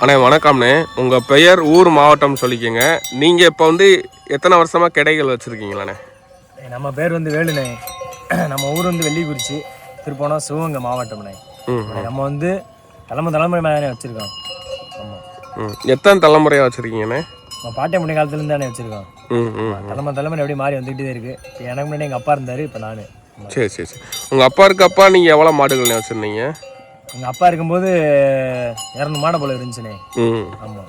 அண்ணே வணக்கம்ண்ணே. உங்கள் பெயர், ஊர், மாவட்டம் சொல்லிக்கோங்க. நீங்கள் இப்போ வந்து எத்தனை வருஷமாக கிடைகள் வச்சுருக்கீங்களாண்ணே? நம்ம பேர் வந்து வேலுண்ணே. நம்ம ஊர் வந்து வெள்ளிக்குறிச்சி, திருப்போணம், சிவகங்கை மாவட்டம்ண்ணே. நம்ம வந்து தலைமுறை மேலே வச்சுருக்கோம். ஆமாம். எத்தனை தலைமுறையாக வச்சுருக்கீங்கண்ணே? நம்ம பாட்டிய முன்னே காலத்துலேருந்து தானே வச்சுருக்கோம். தலைமுறை எப்படி மாறி வந்துக்கிட்டே இருக்குது. இப்போ எனக்கு முன்னாடி எங்கள் அப்பா இருந்தார், இப்போ நான். சரி சரி சரி. உங்கள் அப்பா இருக்கப்பா நீங்கள் எவ்வளோ மாடுகள்ண்ணே வச்சுருந்தீங்க? எங்கள் அப்பா இருக்கும்போது 200 மாடை போல் இருந்துச்சுண்ணே. ஆமாம்.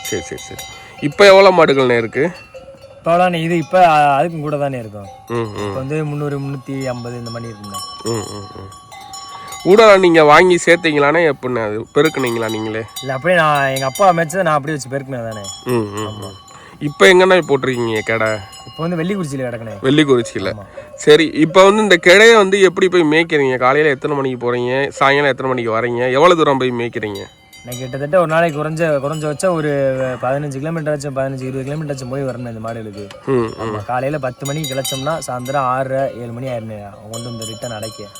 சரி சரி சரி. இப்போ எவ்வளோ மாடுகள்ண்ணே இருக்குது? இப்போலாம் இது இப்போ அதுக்கும் கூட தானே இருக்கும். இப்போ வந்து 300 350 இந்த மாதிரி இருக்குண்ணே. கூட நீங்கள் வாங்கி சேர்த்தீங்களானே? எப்படிண்ணே அது பெருக்குனீங்களா நீங்களே? இல்லை, அப்படியே நான் எங்கள் அப்பா அமைச்சதை நான் அப்படியே வச்சு பெருக்குனேன் தானே. ஆமாம். இப்போ எங்கண்ணா போட்டிருக்கீங்க கடை? இப்போ வந்து வெள்ளிக்குறிச்சியில் கிடக்குண்ணே. வெள்ளிக்குறிச்சியில். சரி, இப்போ வந்து இந்த கிடையை வந்து எப்படி போய் மேய்க்கிறீங்க? காலையில் எத்தனை மணிக்கு போகிறீங்க? சாயங்காலம் எத்தனை மணிக்கு வரீங்க? எவ்வளோ தூரம் போய் மேய்க்கிறீங்க? நான் கிட்டத்தட்ட ஒரு நாளைக்கு குறைஞ்ச வச்சா ஒரு 15 கிலோமீட்டர் ஆச்சும், 15-20 கிலோமீட்டர் ஆச்சும் போய் வரணும் இந்த மாடுகளுக்கு. ஆமாம். காலையில் 10 மணிக்கு கிளச்சோம்னா சாயந்தரம் 6-7 மணி ஆயிருந்தேன் கொண்டு வந்து ரிட்டன் அடைக்க.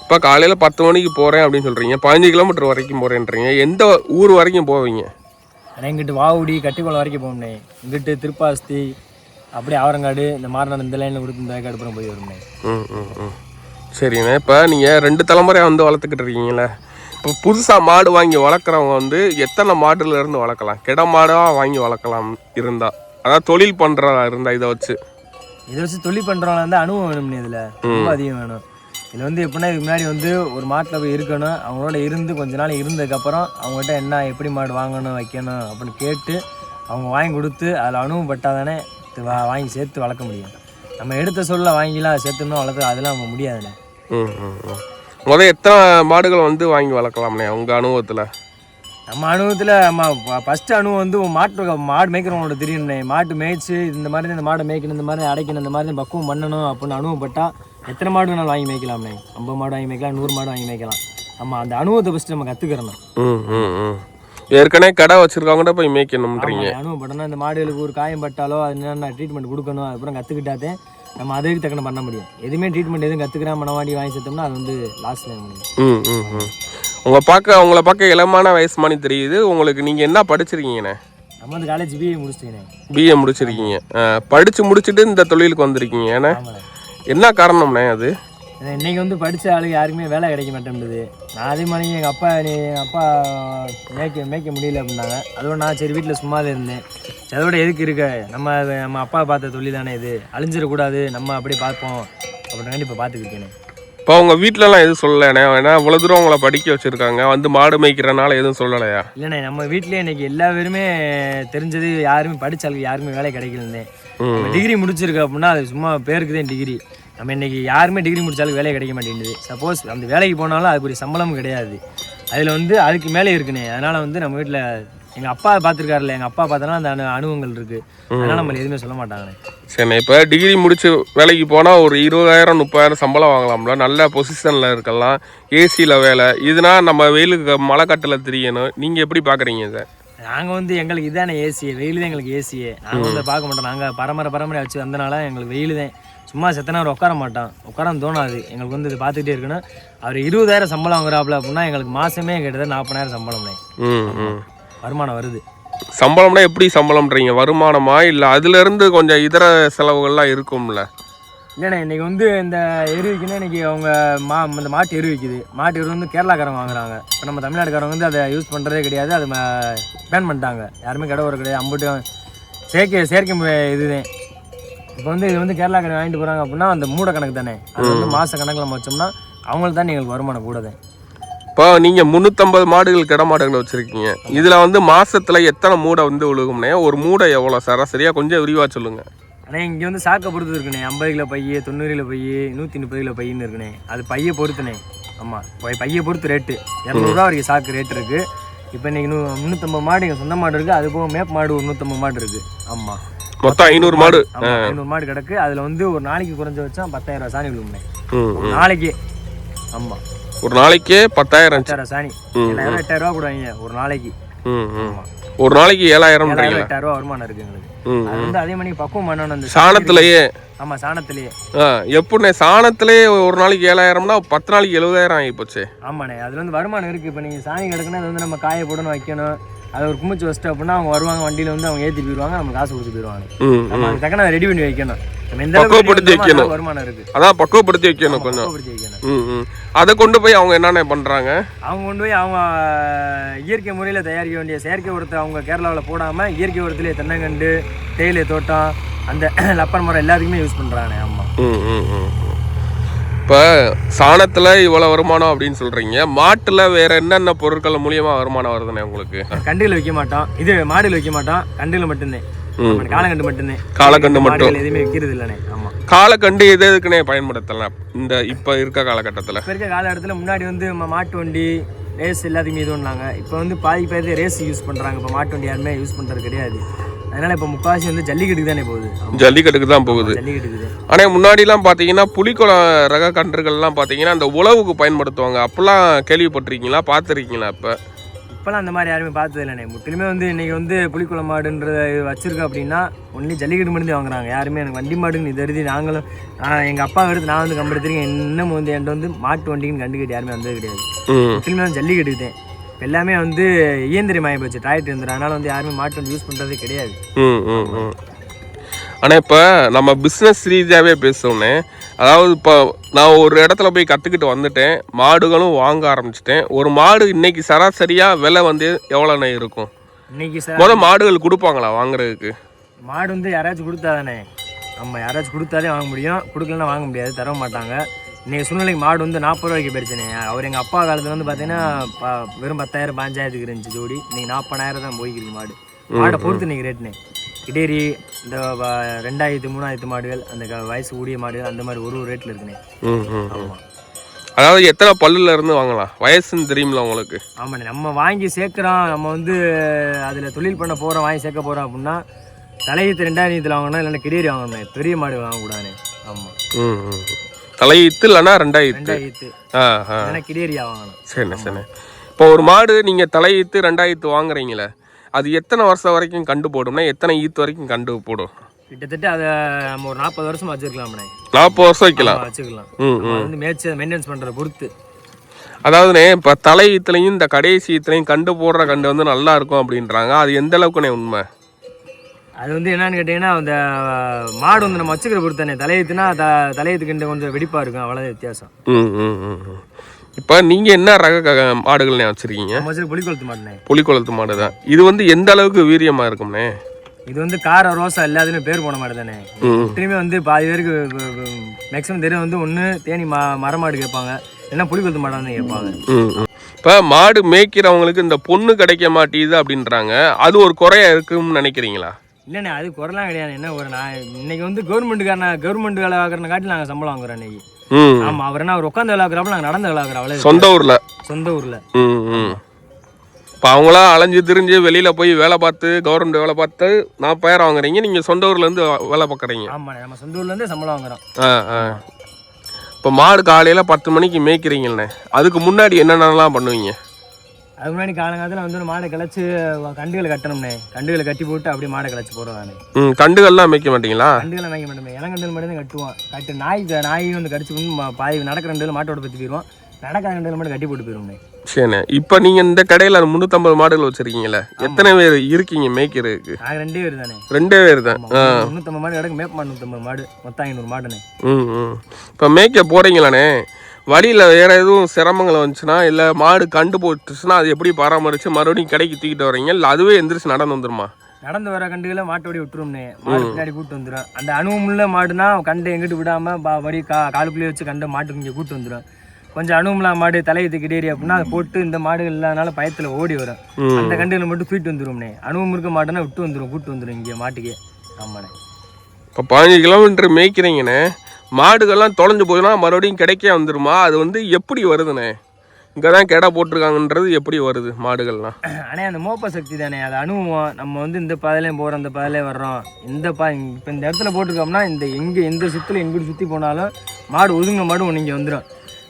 இப்போ காலையில் 10 மணிக்கு போகிறேன் அப்படின்னு சொல்கிறீங்க, 15 கிலோமீட்டர் வரைக்கும் போகிறேன்றீங்க. எந்த ஊர் வரைக்கும் போவீங்க? ஆனால் இங்கிட்டு வாவுடி கட்டிக்குளம் வரைக்கும் போகணும்னே. இங்கிட்டு திருப்பாஸ்தி, அப்படியே ஆவரங்காடு, இந்த மாறினாடு, இந்த லைனில் கொடுத்து இந்த வேக்காடு அப்புறம் போய் வரும்ண்ணே. சரிண்ணே. இப்போ நீங்கள் 2 தலைமுறையாக வந்து வளர்த்துக்கிட்டு இருக்கீங்களே, இப்போ புதுசாக மாடு வாங்கி வளர்க்குறவங்க வந்து எத்தனை மாடுலேருந்து வளர்க்கலாம்? கிட மாடாக வாங்கி வளர்க்கலாம் இருந்தால், அதாவது தொழில் பண்ணுறதா இருந்தால் இதை வச்சு தொழில் பண்ணுறவங்க வந்து அனுபவம் வேணும்னே. இதில் ரொம்ப அதிகம் வேணும். இதில் வந்து எப்படின்னா, இதுக்கு முன்னாடி வந்து ஒரு மாட்டில் போய் இருக்கணும். அவங்களோட இருந்து கொஞ்ச நாள் இருந்ததுக்கப்புறம் அவங்ககிட்ட என்ன எப்படி மாடு வாங்கணும் வைக்கணும் அப்படின்னு கேட்டு அவங்க வாங்கி கொடுத்து அதில் அனுபவப்பட்டால் தானே வாங்கி சேர்த்து வளர்க்க முடியும். நம்ம எடுத்த சொல்ல வாங்கிலாம் சேர்த்துணும் வளர்த்து அதெல்லாம் நம்ம முடியாதுண்ணே. முதல் எத்தனை மாடுகள் வந்து வாங்கி வளர்க்கலாம்ண்ணே உங்கள் அனுபவத்தில்? நம்ம அனுபவத்தில் நம்ம ஃபஸ்ட்டு அனுபவம் வந்து மாடு மேய்க்கிறவங்களோட தெரியும்ண்ணே. மாட்டு மேய்ச்சி இந்த மாதிரி இந்த மாடை மேய்க்கணும், இந்த மாதிரி அடைக்கணும், இந்த மாதிரி பக்குவம் பண்ணணும் அப்படின்னு அனுபவப்பட்டால் எத்தனை மாடு வேணாலும் வாங்கி மேய்க்கலாம்ண்ணே. 50 மாடு வாங்கி மேய்க்கலாம், 100 மாடு வாங்கி மேய்க்கலாம். நம்ம அந்த அனுபவத்தை ஃபஸ்ட்டு நம்ம கற்றுக்கிறணும். ஏற்கனவே கடை வச்சுருக்காங்கள்ட்ட போய் மேய்க்கணும்ன்றீங்க. அனுபவப்பட்டோம்னா இந்த மாடுகளுக்கு ஒரு காயம் பட்டாலோ அது என்னென்ன ட்ரீட்மெண்ட் கொடுக்கணும், அதுக்கப்புறம் கற்றுக்கிட்டாதே நம்ம அதுக்கு தக்கன பண்ண முடியும். எதுவுமே ட்ரீட்மெண்ட் எதுவும் கற்றுக்கிறாம மனவாடி வாங்கி சேர்த்தோம்னா அது வந்து லாஸ் பண்ண முடியும். உங்களை பார்க்க இளமான வயசு மாதிரி தெரியுது. உங்களுக்கு நீங்கள் என்ன படிச்சிருக்கீங்கண்ணே? நம்ம வந்து காலேஜ் பிஏ முடிச்சிட்டேன். பிஏ முடிச்சிருக்கீங்க. படித்து முடிச்சுட்டு இந்த தொழிலுக்கு வந்திருக்கீங்க. ஏன்னா என்ன காரணம்ண்ணே அது? இன்றைக்கி வந்து படித்த ஆளுக்கு யாருக்குமே வேலை கிடைக்க மாட்டேன்னுது. நான் அதே மாதிரி எங்கள் அப்பா மேய்க்க முடியல அப்படின்னாங்க. அதோட நான் சரி வீட்டில் சும்மாவே இருந்தேன். அதோட எதுக்கு இருக்க, நம்ம அப்பா பார்த்த தொழில் தானே இது, அழிஞ்சிடக்கூடாது, நம்ம அப்படியே பார்ப்போம் அப்படின்னாண்டி இப்போ பார்த்துக்கிட்டேன். இப்போ உங்கள் வீட்டிலலாம் எதுவும் சொல்லலைண்ணே? ஏன்னா இவ்வளோ தூரம் உங்களை படிக்க வச்சுருக்காங்க, வந்து மாடு மேய்க்கிறனால எதுவும் சொல்லலையா? இல்லைண்ணே, நம்ம வீட்லேயே இன்றைக்கி எல்லா பேருமே தெரிஞ்சது யாருமே படித்தாளுக்கு யாருமே வேலை கிடைக்கலண்ணே. டிகிரி முடிச்சிருக்கு அப்படின்னா அது சும்மா பேருக்கு தான் டிகிரி. நம்ம இன்றைக்கி யாருமே டிகிரி முடித்தாலும் வேலையை கிடைக்க மாட்டேங்குது. சப்போஸ் அந்த வேலைக்கு போனாலும் அதுக்குரிய சம்பளமும் கிடையாது. அதில் வந்து அதுக்கு மேலே இருக்குண்ணே. அதனால் வந்து நம்ம வீட்டில் எங்கள் அப்பா பார்த்துருக்காருல்ல, எங்கள் அப்பா பார்த்தோன்னா அந்த அனுபவங்கள் இருக்குது. அதனால் நம்ம எதுவுமே சொல்ல மாட்டாங்கண்ணே. சரிண்ணே. இப்போ டிகிரி முடிச்சு வேலைக்கு போனால் ஒரு 20,000-30,000 சம்பளம் வாங்கலாம்ல, நல்ல பொசிஷனில் இருக்கலாம், ஏசியில் வேலை. இதுனா நம்ம வெயிலுக்கு மழை கட்டில் தெரியணும். நீங்கள் எப்படி பார்க்குறீங்க இதை? நாங்கள் வந்து எங்களுக்கு இதானே ஏசியே, வெயில் தான் எங்களுக்கு ஏசியே. நாங்கள் வந்து பார்க்க மாட்டோம். நாங்கள் பரம்பரை வச்சு வந்தனால எங்களுக்கு வெயில் தான். சும்மா செத்தனா உட்கார மாட்டோம், உட்கார தோணாது. எங்களுக்கு வந்து இது பார்த்துக்கிட்டே இருக்கணும். அவர் 20,000 சம்பளம் வாங்குறாப்புல அப்படின்னா எங்களுக்கு மாதமே கிட்டத்தட்ட 40,000 சம்பளம்ண்ணே வருமானம் வருது. சம்பளம்னா எப்படி சம்பளம்ன்றீங்க? வருமானமா இல்லை அதுலேருந்து கொஞ்சம் இதர செலவுகள்லாம் இருக்கும்ல? இல்லைண்ணே, இன்றைக்கி வந்து இந்த எருவிக்குன்னா இன்றைக்கி அவங்க இந்த மாட்டு எரு விற்கிது. மாட்டு எரு வந்து கேரளாக்காரங்க வாங்குறாங்க. இப்போ நம்ம தமிழ்நாட்டுக்காரங்க வந்து அதை யூஸ் பண்ணுறதே கிடையாது. அதை பேன் பண்ணிட்டாங்க. யாருமே கடை வர கிடையாது. அம்புட்டு செயற்கை இதுதான். இப்போ வந்து இது வந்து கேரளாக்காரங்க வாங்கிட்டு போகிறாங்க அப்படின்னா அந்த மூட கணக்கு தானே. அது வந்து மாத கணக்கில் நம்ம வச்சோம்னா அவங்களுக்கு தான் எங்களுக்கு வருமானம் கூட தான். இப்போ நீங்கள் 350 மாடுகள் கிட மாடுகளை வச்சுருக்கீங்க. இதில் வந்து மாதத்தில் எத்தனை மூடை வந்து விழுகும்னே? ஒரு மூடை எவ்வளோ சராசரியாக கொஞ்சம் விரிவாக சொல்லுங்கள். ஆனால் இங்கே வந்து சாக்கை பொறுத்து இருக்குண்ணே. 50 கிலோ பை, 90 கிலோ பை, 130 கிலோ பையன்னு இருக்குண்ணே. அது பையை பொறுத்துண்ணே. ஆமாம், பையை பொறுத்து ரேட்டு 200 ரூபா வரைக்கும் சாக்கு ரேட்டு இருக்குது. இப்போ இன்றைக்கி 350 மாடு எங்கள் சொந்த மாடு இருக்குது. அது போக மேப் மாடு ஒரு 150 மாடு இருக்குது. ஆமாம், மொத்தம் 500 மாடு. 500 மாடு கிடக்கு. அதில் வந்து ஒரு நாளைக்கு குறைஞ்ச வச்சா 10,000 சாணி விழுவுண்ணே நாளைக்கு. ஆமாம், ஒரு நாளைக்கே 10,000 சாணி. 8,000 ரூபா கூட வாங்க ஒரு நாளைக்கு. ஆமாம். ஒரு நாளைக்கு 7,000 8,000 வருமானம் இருக்கு எங்களுக்கு. ம் அது வந்து அதே மாதிரி பக்குவம் பண்ணணும் அந்த சாணத்திலேயே. ஆமா சாணத்திலேயே. எப்படிண்ணே சாணத்திலேயே ஒரு நாளைக்கு 7,000னா 10 நாளைக்கு 70,000 ஆகி போச்சு. ஆமாண்ணே அதுல வந்து வருமானம் இருக்கு. இப்போ நீங்க சாணி கிடக்குன்னா அது வந்து நம்ம காய போடணும் வைக்கணும், அதை ஒரு குமிச்சு வச்சிட்டோம் அப்படின்னா அவங்க வருவாங்க வண்டியில வந்து அவங்க ஏற்றி போயிடுவாங்க, நம்ம காசு கொடுத்து போயிடுவாங்க. நம்ம அதுக்கு தக்க ரெடி பண்ணி வைக்கணும். நம்ம எந்த பக்குவப்படுத்தி வைக்கணும். வருமானம் இருக்கு அதான் பக்குவப்படுத்தி வைக்கணும் கொஞ்சம். அதை கொண்டு போய் அவங்க என்னென்ன பண்றாங்க, அவங்க கொண்டு போய் அவங்க இயற்கை முறையில் தயாரிக்க வேண்டிய செயற்கை உரத்தை அவங்க கேரளாவில் போடாம இயற்கை உரத்திலே தென்னங்கண்டு தேயிலை தோட்டம் அந்த லப்பர் மரம் எல்லாத்துக்குமே யூஸ் பண்றாங்க. ஆமா. இப்போ சாணத்துல இவ்வளவு வருமானம் அப்படின்னு சொல்றீங்க, மாட்டுல வேற என்னென்ன பொருட்கள் மூலியமா வருமானம் வருதுண்ணே உங்களுக்கு? கண்டுகள் வைக்க மாட்டோம், இது மாடுகள் வைக்க மாட்டோம், கண்டுகள் மட்டும்தான். காலக்கண்டு மட்டும்தான். காலக்கண்டு மட்டும் எதுவுமே விற்கிறது இல்லைண்ணே. ஆமா. காலக்கண்டு எது எதுக்குன்னே பயன்படுத்தலாம் இந்த இப்ப இருக்க காலகட்டத்துல? இப்ப இருக்க காலகட்டத்துல முன்னாடி வந்து மாட்டு வண்டி ரேஸ் எல்லாத்துக்குமே இது பண்ணாங்க. இப்போ வந்து பாதி பேர் ரேஸ் யூஸ் பண்றாங்க. இப்போ மாட்டு வண்டி யாருமே யூஸ் பண்றது கிடையாது. அதனால இப்போ முக்காவாசி வந்து ஜல்லிக்கட்டுக்கு தானே போகுது. ஜல்லிக்கட்டுக்கு தான் போகுது. ஜல்லிக்கட்டுக்கு. ஆனால் முன்னாடிலாம் பார்த்தீங்கன்னா புலிக்குளம் ரக கன்றுகள்லாம் பார்த்தீங்கன்னா அந்த உழவுக்கு பயன்படுத்துவாங்க. அப்பெல்லாம் கேள்விப்பட்டிருக்கீங்களா, பார்த்துருக்கீங்களா? இப்போலாம் அந்த மாதிரி யாருமே பார்த்தது இல்லைண்ணே. முற்றிலுமே வந்து இன்னைக்கு வந்து புலிக்குளம் மாடுன்றத வச்சிருக்கோம் அப்படின்னா ஒன்லி ஜல்லிக்கட்டு மட்டும் வாங்குறாங்க. யாருமே எனக்கு வண்டி மாடுன்னு இது எழுதி நாங்களும் எங்கள் அப்பா எடுத்து நான் வந்து கம்பெடுத்துருக்கேன். இன்னமும் வந்து என்கிட்ட வந்து மாட்டு வண்டிக்குன்னு கண்டுக்கிட்டு யாருமே வந்தது கிடையாது. முற்றிலுமே வந்து ஜல்லிக்கட்டுக்கு தான். எல்லாமே வந்து இயந்திரமாகி போச்சு, டிராக்டர் இருந்துடும். அதனால வந்து யாருமே மாட்டு வண்டி யூஸ் பண்ணுறதே கிடையாது. ஆனால் இப்போ நம்ம பிஸ்னஸ் ரீதியாகவே பேசுவோன்னே, அதாவது இப்போ நான் ஒரு இடத்துல போய் கற்றுக்கிட்டு வந்துட்டேன், மாடுகளும் வாங்க ஆரம்பிச்சிட்டேன். ஒரு மாடு இன்னைக்கு சராசரியாக விலை வந்து எவ்வளோண்ணே இருக்கும்? இன்னைக்கு மாடுகள் கொடுப்பாங்களா வாங்குறதுக்கு? மாடு வந்து யாராச்சும் கொடுத்தா தானே, நம்ம யாராச்சும் கொடுத்தாலே வாங்க முடியும், கொடுக்கலன்னா வாங்க முடியாது, தர மாட்டாங்க. இன்றைக்கி சூழ்நிலைக்கு மாடு வந்து 40 ரூபாய்க்கு போயிடுச்சுனே. அவர் எங்கள் அப்பா காலத்தில் வந்து பார்த்தீங்கன்னா வெறும் 10,000 15,000 இருந்துச்சு ஜோடி. இன்றைக்கி 40,000 தான் போய்க்கிருக்கு மாடு. மாடை பொறுத்து இன்றைக்கி ரேட்டுனே. கிடேரி இந்த 2000 3000 மாடுகள், அந்த வயசு கூடிய மாடுகள், அந்த மாதிரி ஒரு ரேட்டில் இருக்குண்ணே. ஆமாம். அதாவது எத்தனை பல்லுல இருந்து வாங்கலாம் வயசுன்னு தெரியுமில்ல உங்களுக்கு? ஆமாண்ணே. நம்ம வாங்கி சேர்க்குறோம், நம்ம வந்து அதில் தொழில் பண்ண போகிறோம், வாங்கி சேர்க்க போகிறோம் அப்படின்னா தலையீத்து 2000 வாங்கணும், இல்லைன்னா கிடேரி வாங்கணும். பெரிய மாடு வாங்கக்கூடாதுண்ணே. ஆமாம். தலையீத்து இல்லைன்னா 2000 கிடேரியா வாங்கணும். சரி. இப்போ ஒரு மாடு நீங்கள் தலையீத்து 2000 வாங்குறீங்களே, அது எத்தனை வருஷம் வரைக்கும் கண்டு போடும்னா எத்தனை ஈத்து வரைக்கும் கண்டு போடும்? கிட்டத்தட்ட அதை நம்ம ஒரு 40 வருஷம் வச்சுருக்கலாம்ண்ணே. 40 வருஷம் வைக்கலாம். வச்சுக்கலாம். வந்து மேய்ச்சி மெயின்டெனன்ஸ் பண்ணுற பொறுத்து. அதாவதுண்ணே இப்போ தலை ஈத்துலையும் இந்த கடைசி ஈத்துலையும் கண்டு போடுற கண்டு வந்து நல்லா இருக்கும் அப்படின்றாங்க. அது எந்த அளவுக்குண்ணே உண்மை? அது வந்து என்னன்னு கேட்டிங்கன்னா, அந்த மாடு வந்து நம்ம வச்சுக்கிற பொறுத்தானே. தலையீத்துனா தலையீத்துக்கிட்ட கொஞ்சம் வெடிப்பாக இருக்கும், அவ்வளோ வித்தியாசம். இப்போ நீங்கள் என்ன ரக மாடுகள்ண்ணே வச்சுருக்கீங்க? புலிக்குளத்து மாடுண்ணே. புலிக்குளத்து மாடு தான். இது வந்து எந்த அளவுக்கு வீரியமாக இருக்கும்ண்ணே? இது வந்து கார ரோசா எல்லாத்துலேயும் பேர் போன மாடு தானே. எப்படியுமே வந்து பாதி பேருக்கு மேக்ஸிமம் தெரியும் வந்து ஒன்று தேனி மரமாடு கேட்பாங்க, இல்லைன்னா புலிக்குளத்து மாடு வந்து கேட்பாங்க. இப்போ மாடு மேய்க்கிறவங்களுக்கு இந்த பொண்ணு கிடைக்க மாட்டேங்குது அப்படின்றாங்க. அது ஒரு குறையா இருக்குன்னு நினைக்கிறீங்களா? இல்லைண்ணே, அது குறைலாம் கிடையாது. என்ன ஒரு நான் இன்னைக்கு வந்து கவர்மெண்ட் வேலை வாங்குறன காட்டி நாங்கள் சம்பளம் வாங்குறோம் இன்னைக்கு. ஆமாம். அவர் என்ன அவர் உட்காந்து வேலை வாங்குறப்ப நாங்கள் நடந்து வேலை வாங்குறோம். அவ்வளோ சொந்த ஊரில். இப்போ அவங்களா அலைஞ்சு திரிஞ்சு வெளியில் போய் வேலை பார்த்து கவர்மெண்ட் வேலை பார்த்து 40,000 வாங்குறீங்க, நீங்கள் சொந்த ஊர்லேருந்து வேலை பார்க்குறீங்க. ஆமாண்ணே, நம்ம சொந்த ஊர்லேருந்து சம்பளம் வாங்குறோம். இப்போ மாடு காலையில் 10 மணிக்கு மேய்க்கிறீங்கண்ணே, அதுக்கு முன்னாடி என்னென்னலாம் பண்ணுவீங்க? அதுக்கு முன்னாடி காலங்காலத்தில் வந்து மாடை கிளச்சி கண்டுகளை கட்டணும்ண்ணே. கண்டுகளை கட்டி போட்டு அப்படியே மாடை கிளச்சி போடுறானே. கண்டுகள்லாம் மேய்க்க மாட்டீங்களா? கண்டுகள்லாம் மேய்க்க மாட்டோம். இளங்கண்டுகள் மட்டும் தான் கட்டுவோம். கட்டு நாய் வந்து கடிச்சு பாதி நடக்கிற ரெண்டு மாட்டோட பற்றி போயிடுவோம், நடக்காத கண்டுகள் மட்டும் கட்டி போட்டு போயிடுவோம்ண்ணே. சரிண்ணே. இப்போ நீங்கள் இந்த கடையில் 350 மாடுகள் வச்சுருக்கீங்களே, எத்தனை பேர் இருக்கீங்க மேய்க்கிறதுக்கு? நாங்கள் 2 பேர் தானே. 2 பேர் தான். 350 மாடு கிடக்கு, மேப் மாடு 150 மாடு, மொத்தம் 500 மாடுண்ணே. இப்போ மேய்க்க போகிறீங்களாண்ணே, வழியில் வேறு எதுவும் சிரமங்கள் வந்துச்சுன்னா, இல்லை மாடு கண்டு போட்டுச்சுன்னா அது எப்படி பராமரித்து மறுபடியும் கடைக்கு தூக்கிட்டு வரீங்க, இல்லை அதுவே எந்திரிச்சு நடந்து வந்துடுமா? நடந்து வர கண்டுகளை மாட்டோடி விட்டுரும்னே. மாடு பின்னாடி கூட்டு வந்துடும். அந்த அனுபவமுள்ள மாடுனா கண்டை எங்கிட்டு விடாமல் வரி காலுக்குள்ளேயே வச்சு கண்டை மாட்டுக்கு இங்கே கூட்டு வந்துடும். கொஞ்சம் அனுபவமில்லா மாடு தலையத்து கிடேரி அப்படின்னா அதை போட்டு இந்த மாடுகள் இல்லாதனால பயத்தில் ஓடி வரும். அந்த கண்டுகளை மட்டும் தூக்கிட்டு வந்துடும்னே. அனுபவம் இருக்க மாட்டுனா விட்டு வந்துடும், கூட்டு வந்துடும் இங்கே மாட்டுக்கே. ஆமாண்ணே. இப்போ 15 கிலோமீட்டர் மேய்க்கிறீங்கண்ணே, மாடுகள்லாம் தொலைஞ்சு போதுன்னா மறுபடியும் கிடைக்க வந்துடுமா? அது வந்து எப்படி வருதுண்ணே? இங்கே தான் கெடை போட்டிருக்காங்கன்றது எப்படி வருது மாடுகள்லாம்? ஆனால் அந்த மோப்ப சக்தி தானே, அது அனுபவம். நம்ம வந்து இந்த பாதையிலையும் போகிறோம், இந்த பாதையிலே வர்றோம், இப்போ இந்த இடத்துல போட்டிருக்கோம்னா இந்த எந்த சுற்றில் எங்கிட்டு சுற்றி போனாலும் மாடு ஒதுங்க மாடு ஒன்று இங்கே வந்துடும்.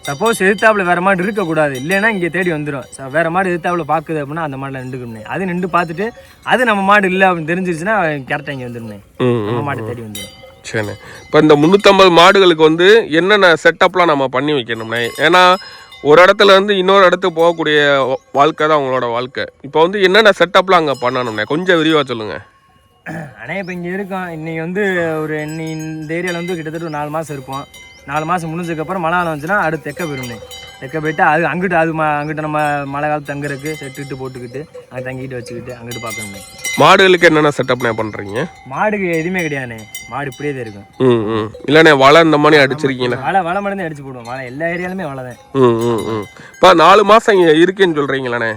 சப்போஸ் எதிர்த்தாப்புல வேற மாடு இருக்கக்கூடாது, இல்லைன்னா இங்கே தேடி வந்துடும். வேற மாடு எதிர்த்தாப்புல பார்க்குது அப்படின்னா அந்த மாடில் நின்றுக்கணும்னே. அது நின்று பார்த்துட்டு அது நம்ம மாடு இல்லை அப்படின்னு தெரிஞ்சிருச்சுன்னா கரெக்டாக இங்கே வந்துடும்னே, நம்ம மாடு தேடி வந்துடும். சரி, இப்போ இந்த 350 மாடுகளுக்கு வந்து என்னென்ன செட்டப்லாம் நம்ம பண்ணி வைக்கணும்னே? ஏன்னா ஒரு இடத்துல இருந்து இன்னொரு இடத்துக்கு போகக்கூடிய வாழ்க்கை தான் உங்களோட வாழ்க்கை. இப்போ வந்து என்னென்ன செட்டப்லாம் அங்கே பண்ணணும்னே கொஞ்சம் விரிவாக சொல்லுங்கள். ஆனால் இப்போ இங்கே இருக்கோம், இன்றைக்கி வந்து ஒரு இந்த ஏரியாவில் வந்து கிட்டத்தட்ட ஒரு 4 மாதம் இருப்போம். 4 மாதம் முடிஞ்சதுக்கப்புறம் மழை காலம் வந்துச்சுன்னா அடுத்து தெக்க போயிடும்னே. தெக்க போயிட்டு அது அங்கிட்டு அங்கிட்ட நம்ம மழை காலத்து தங்குறதுக்கு செட்டுக்கிட்டு போட்டுக்கிட்டு அங்கே தங்கிட்டு வச்சுக்கிட்டு அங்கிட்டு பார்க்கணும்னே. மாடுகளுக்கு என்னென்ன செட்டப்னே பண்ணுறீங்க? மாடுக்கு எதுவுமே கிடையாதுண்ணே, மாடு இப்படியே தான் இருக்கும். இல்லைண்ணே வலை இந்த மாதிரி அடிச்சிருக்கீங்களா? வலை மட்டும் தான் அடிச்சு போடுவோம், வலை எல்லா ஏரியாலுமே வலை தான். இப்போ 4 மாதம் இங்கே இருக்குன்னு சொல்கிறீங்களாண்ணே,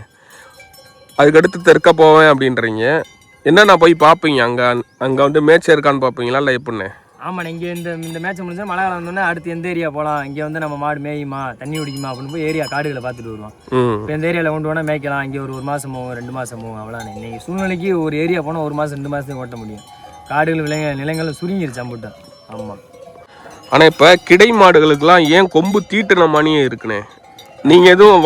அதுக்கடுத்து தெற்க போவேன் அப்படின்றீங்க. என்னென்ன போய் பார்ப்பீங்க? அங்கே வந்து மேட்ச் இருக்கான்னு பார்ப்பீங்களா இல்லை எப்படிண்ணே? ஆமாண்ணே, இங்கே இந்த மேட்ச் முடிஞ்சால் மழை காலம் வந்தோடனே அடுத்து எந்த ஏரியா போகலாம், இங்கே வந்து நம்ம மாடு மேயுமா தண்ணி குடிக்குமா அப்படின்னு போய் ஏரியா காடுகளை பார்த்துட்டு வருவோம். இப்போ இந்த ஏரியாவில் கொண்டு போனால் மேய்க்கலாம், இங்கே ஒரு மாதம் போகும் 2 மாதம் போகும், அவ்வளோண்ணே. இன்னைக்கு சூழ்நிலைக்கு ஒரு ஏரியா போனால் 1 மாதம் 2 மாதத்தையும் ஓட்ட முடியும். காடுகள் நிலங்களும் சுருங்கிருச்சு அம்புட்டேன். ஆமாம். ஆனால் இப்போ கிடை மாடுகளுக்கெல்லாம் ஏன் கொம்பு தீட்டுன மானியே இருக்குண்ணே? நீங்கள் எதுவும்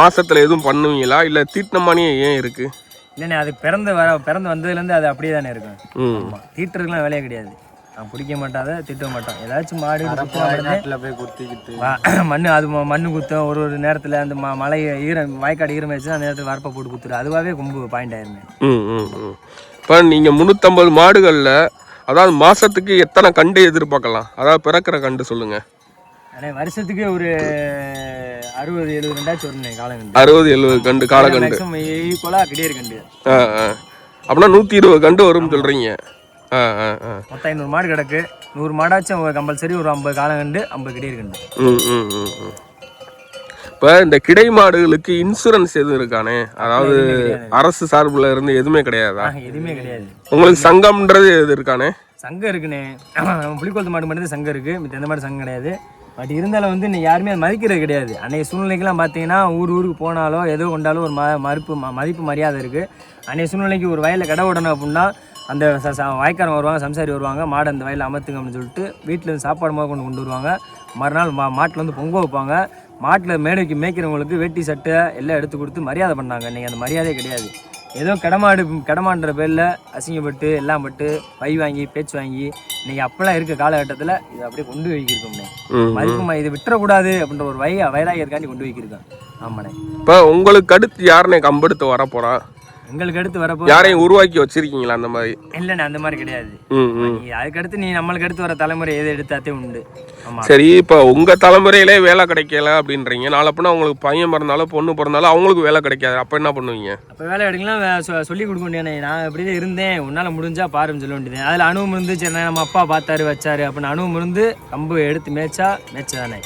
மாசத்துல எதுவும் பண்ணுவீங்களா இல்லை தீட்டின மானியே ஏன் இருக்குது? இல்லைண்ணே, அது பிறந்து வந்ததுலேருந்து அது அப்படியே தானே இருக்கும். ஆமாம், தீட்டுறதுலாம் வேலையே கிடையாது. நான் பிடிக்க மாட்டாத திட்ட மாட்டோம். ஏதாச்சும் மாடு போய் குத்திக்கிட்டு மண்ணு குத்தும். ஒரு நேரத்தில் அந்த மலை வாய்க்காடு ஈரமாயிடுச்சுன்னா அந்த நேரத்தில் வரப்பை போட்டு குத்துரு, அதுவாகவே கொம்பு பாயிண்ட் ஆயிருமே. இப்போ நீங்கள் 350 மாடுகளில் அதாவது மாதத்துக்கு எத்தனை கண்டு எதிர்பார்க்கலாம்? அதாவது பிறக்கிற கண்டு சொல்லுங்கள். ஆனால் வருஷத்துக்கு ஒரு 60-70 கண்டாச்சும் வரணும் காலகண்டு. 60-70 கண்டு காலகண்டு ஈக்குவலாக கிடையாது கண்டு. அப்படின்னா 120 கண்டு வரும்னு சொல்கிறீங்க. மொத்தம் 500 மாடு கிடக்கு, 100 மாடாச்சும் கம்பல்சரி ஒரு 50 காலகண்டு 50 கிடையாது கண்டு. இப்போ இந்த கிடை மாடுகளுக்கு இன்சூரன்ஸ் எதுவும் இருக்கானே? அதாவது அரசு சார்பில் இருந்து எதுவுமே கிடையாதா? எதுவுமே கிடையாது. உங்களுக்கு சங்கம்ன்றது எது இருக்கானே? சங்கம் இருக்குண்ணே, புலிக்கோளத்து மாடு மட்டும் சங்கம் இருக்குது, மற்ற எந்த மாடு சங்கம் கிடையாது. பட் இருந்தாலும் வந்து இன்னைக்கு யாருமே அது மதிக்கிறது கிடையாது. அன்றைய சூழ்நிலைக்கெல்லாம் பார்த்தீங்கன்னா ஊருக்கு போனாலோ ஏதோ கொண்டாலும் ஒரு மதிப்பு மரியாதை இருக்குது. அன்றைய சூழ்நிலைக்கு ஒரு வயலில் கடை விடணும் அப்படின்னா அந்த வாய்க்காரங்க வருவாங்க, சம்சாரி வருவாங்க, மாடு அந்த வயலில் அமர்த்துங்க அப்படின்னு சொல்லிட்டு வீட்டில் இருந்து சாப்பாடு மாதிரி கொண்டு வருவாங்க. மறுநாள் மாட்டில் வந்து பொங்க வைப்பாங்க. மாட்டில் மேடைக்கு மேய்க்கிறவங்களுக்கு வேட்டி சட்டை எல்லாம் எடுத்து கொடுத்து மரியாதை பண்ணாங்க. இன்றைக்கி அந்த மரியாதையே கிடையாது. ஏதோ கடமாடுன்ற பேரில் அசிங்கப்பட்டு எல்லாம் பட்டு பை வாங்கி பேச்சு வாங்கி இன்னைக்கு அப்பெல்லாம் இருக்க காலகட்டத்தில் இதை அப்படியே கொண்டு வைக்கிருக்கோம்னே. மதிப்புமா இதை விட்டுறக்கூடாது அப்படின்ற ஒரு வயதாகிறக்காண்டி கொண்டு வைக்கிருக்கோம். ஆமாண்ணே. இப்போ உங்களுக்கு அடுத்து யாருனே கம்பெடுத்து வர போறா? எங்களுக்கு அடுத்து வரப்போ யாரையும் உருவாக்கி வச்சிருக்கீங்களா அந்த மாதிரி? இல்லைண்ணே, அந்த மாதிரி கிடையாது. அதுக்கடுத்து நம்மளுக்கு அடுத்து வர தலைமுறை எதை எடுத்தாத்தே உண்டு. சரி, இப்போ உங்க தலைமுறையிலே வேலை கிடைக்கல அப்படின்றீங்க. நாளப்பின்னா உங்களுக்கு பையன் பிறந்தாலும் பொண்ணு பிறந்தாலும் அவங்களுக்கு வேலை கிடைக்காது, அப்போ என்ன பண்ணுவீங்க? அப்போ வேலை கிடைக்கலாம் சொல்லி கொடுக்க வேண்டியது. நான் இப்படிதான் இருந்தேன், உன்னால் முடிஞ்சா பாருன்னு சொல்ல வேண்டியது. அதில் அனுபவம் இருந்து சரி நம்ம அப்பா பார்த்தாரு வச்சாரு அப்படின்னு அனுபவம் இருந்து கம்பு எடுத்து மேய்ச்சாதானே.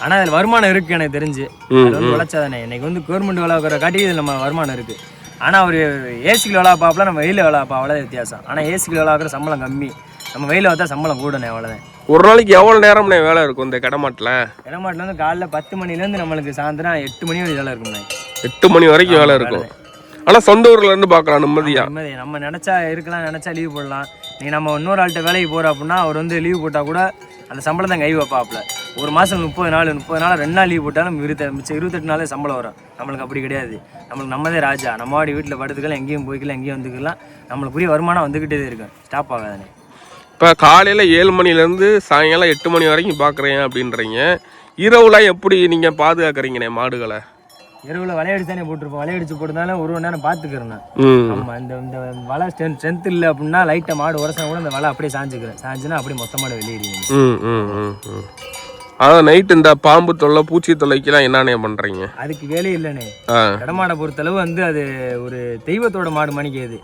ஆனால் அதில் வருமானம் இருக்குது எனக்கு தெரிஞ்சு. அதில் வந்து உழைச்சாதானே. இன்னைக்கு வந்து கவர்மெண்ட் வேலை வைக்கிற காட்டி இதில் நம்ம வருமானம் இருக்குது. ஆனால் அவர் ஏசிக்கு வேலை பார்ப்பல, நம்ம வெயிலில் வேலை பார்ப்போம், அவ்வளோதான் வித்தியாசம். ஆனால் ஏசிக்கு வேலை பார்க்குற சம்பளம் கம்மி, நம்ம வெயிலில் பார்த்தா சம்பளம் கூடனே, அவ்வளோதான். ஒரு நாளைக்கு எவ்வளோ நேரம்னே வேலை இருக்கும் இந்த கடமாட்டில்? வந்து காலைல 10 மணிலேருந்து நம்மளுக்கு சாயந்தரம் 8 மணி வரை வேலை இருக்கும்ண்ணே. 8 மணி வரைக்கும் வேலை இருக்கும். ஆனால் சொந்த ஊர்ல இருந்து பார்க்கலாம் நிம்மதியா. நம்ம நினச்சா இருக்கலாம், நினச்சா லீவ் போடலாம். நீ நம்ம இன்னொரு ஆள்கிட்ட வேலைக்கு போகிறோம் அப்படின்னா அவர் வந்து லீவ் போட்டால் கூட அந்த சம்பளம் தான் கை வைப்பாப்புல. ஒரு மாதம் 30 நாள் 2 நாள் லீவ் போட்டாலும் மிச்சம் 28 நாளே சம்பளம் வரும். நம்மளுக்கு அப்படி கிடையாது. நம்மளுக்கு நம்மதே ராஜா, நம்ம வாடி வீட்டில் படுத்துக்கலாம், எங்கேயும் போய்க்கலாம், எங்கேயும் வந்துக்கலாம். நம்மளுக்குரிய வருமானம் வந்துக்கிட்டே இருக்கும், ஸ்டாப் ஆகாதானே. இப்போ காலையில் 7 மணிலேருந்து சாயங்காலம் 8 மணி வரைக்கும் பார்க்குறேன் அப்படின்றீங்க. இரவுலாம் எப்படி நீங்கள் பாதுகாக்கிறீங்கண்ணே மாடுகளை? இரவுல வலையடிச்சு தானே போட்டிருப்போம். வலையடிச்சு போட்டதால ஒரு நேரம் பார்த்துக்கிறேன். ஆமா, இந்த வலை ஸ்ட்ரென்த் இல்லை அப்படின்னா லைட்டை மாடு உரசனா கூட இந்த வலை அப்படியே சாஞ்சுன்னா அப்படியே மொத்த மாடு வெளியேறிங்க. அதான் நைட்டு இந்த பாம்பு தொல்லை பூச்சி தொல்லைக்கெல்லாம் என்னண்ணே பண்றீங்க? அதுக்கு வேலையே இல்லைண்ணே. கடமாடை பொறுத்தளவு வந்து அது ஒரு தெய்வத்தோட மாடு மணிக்காது.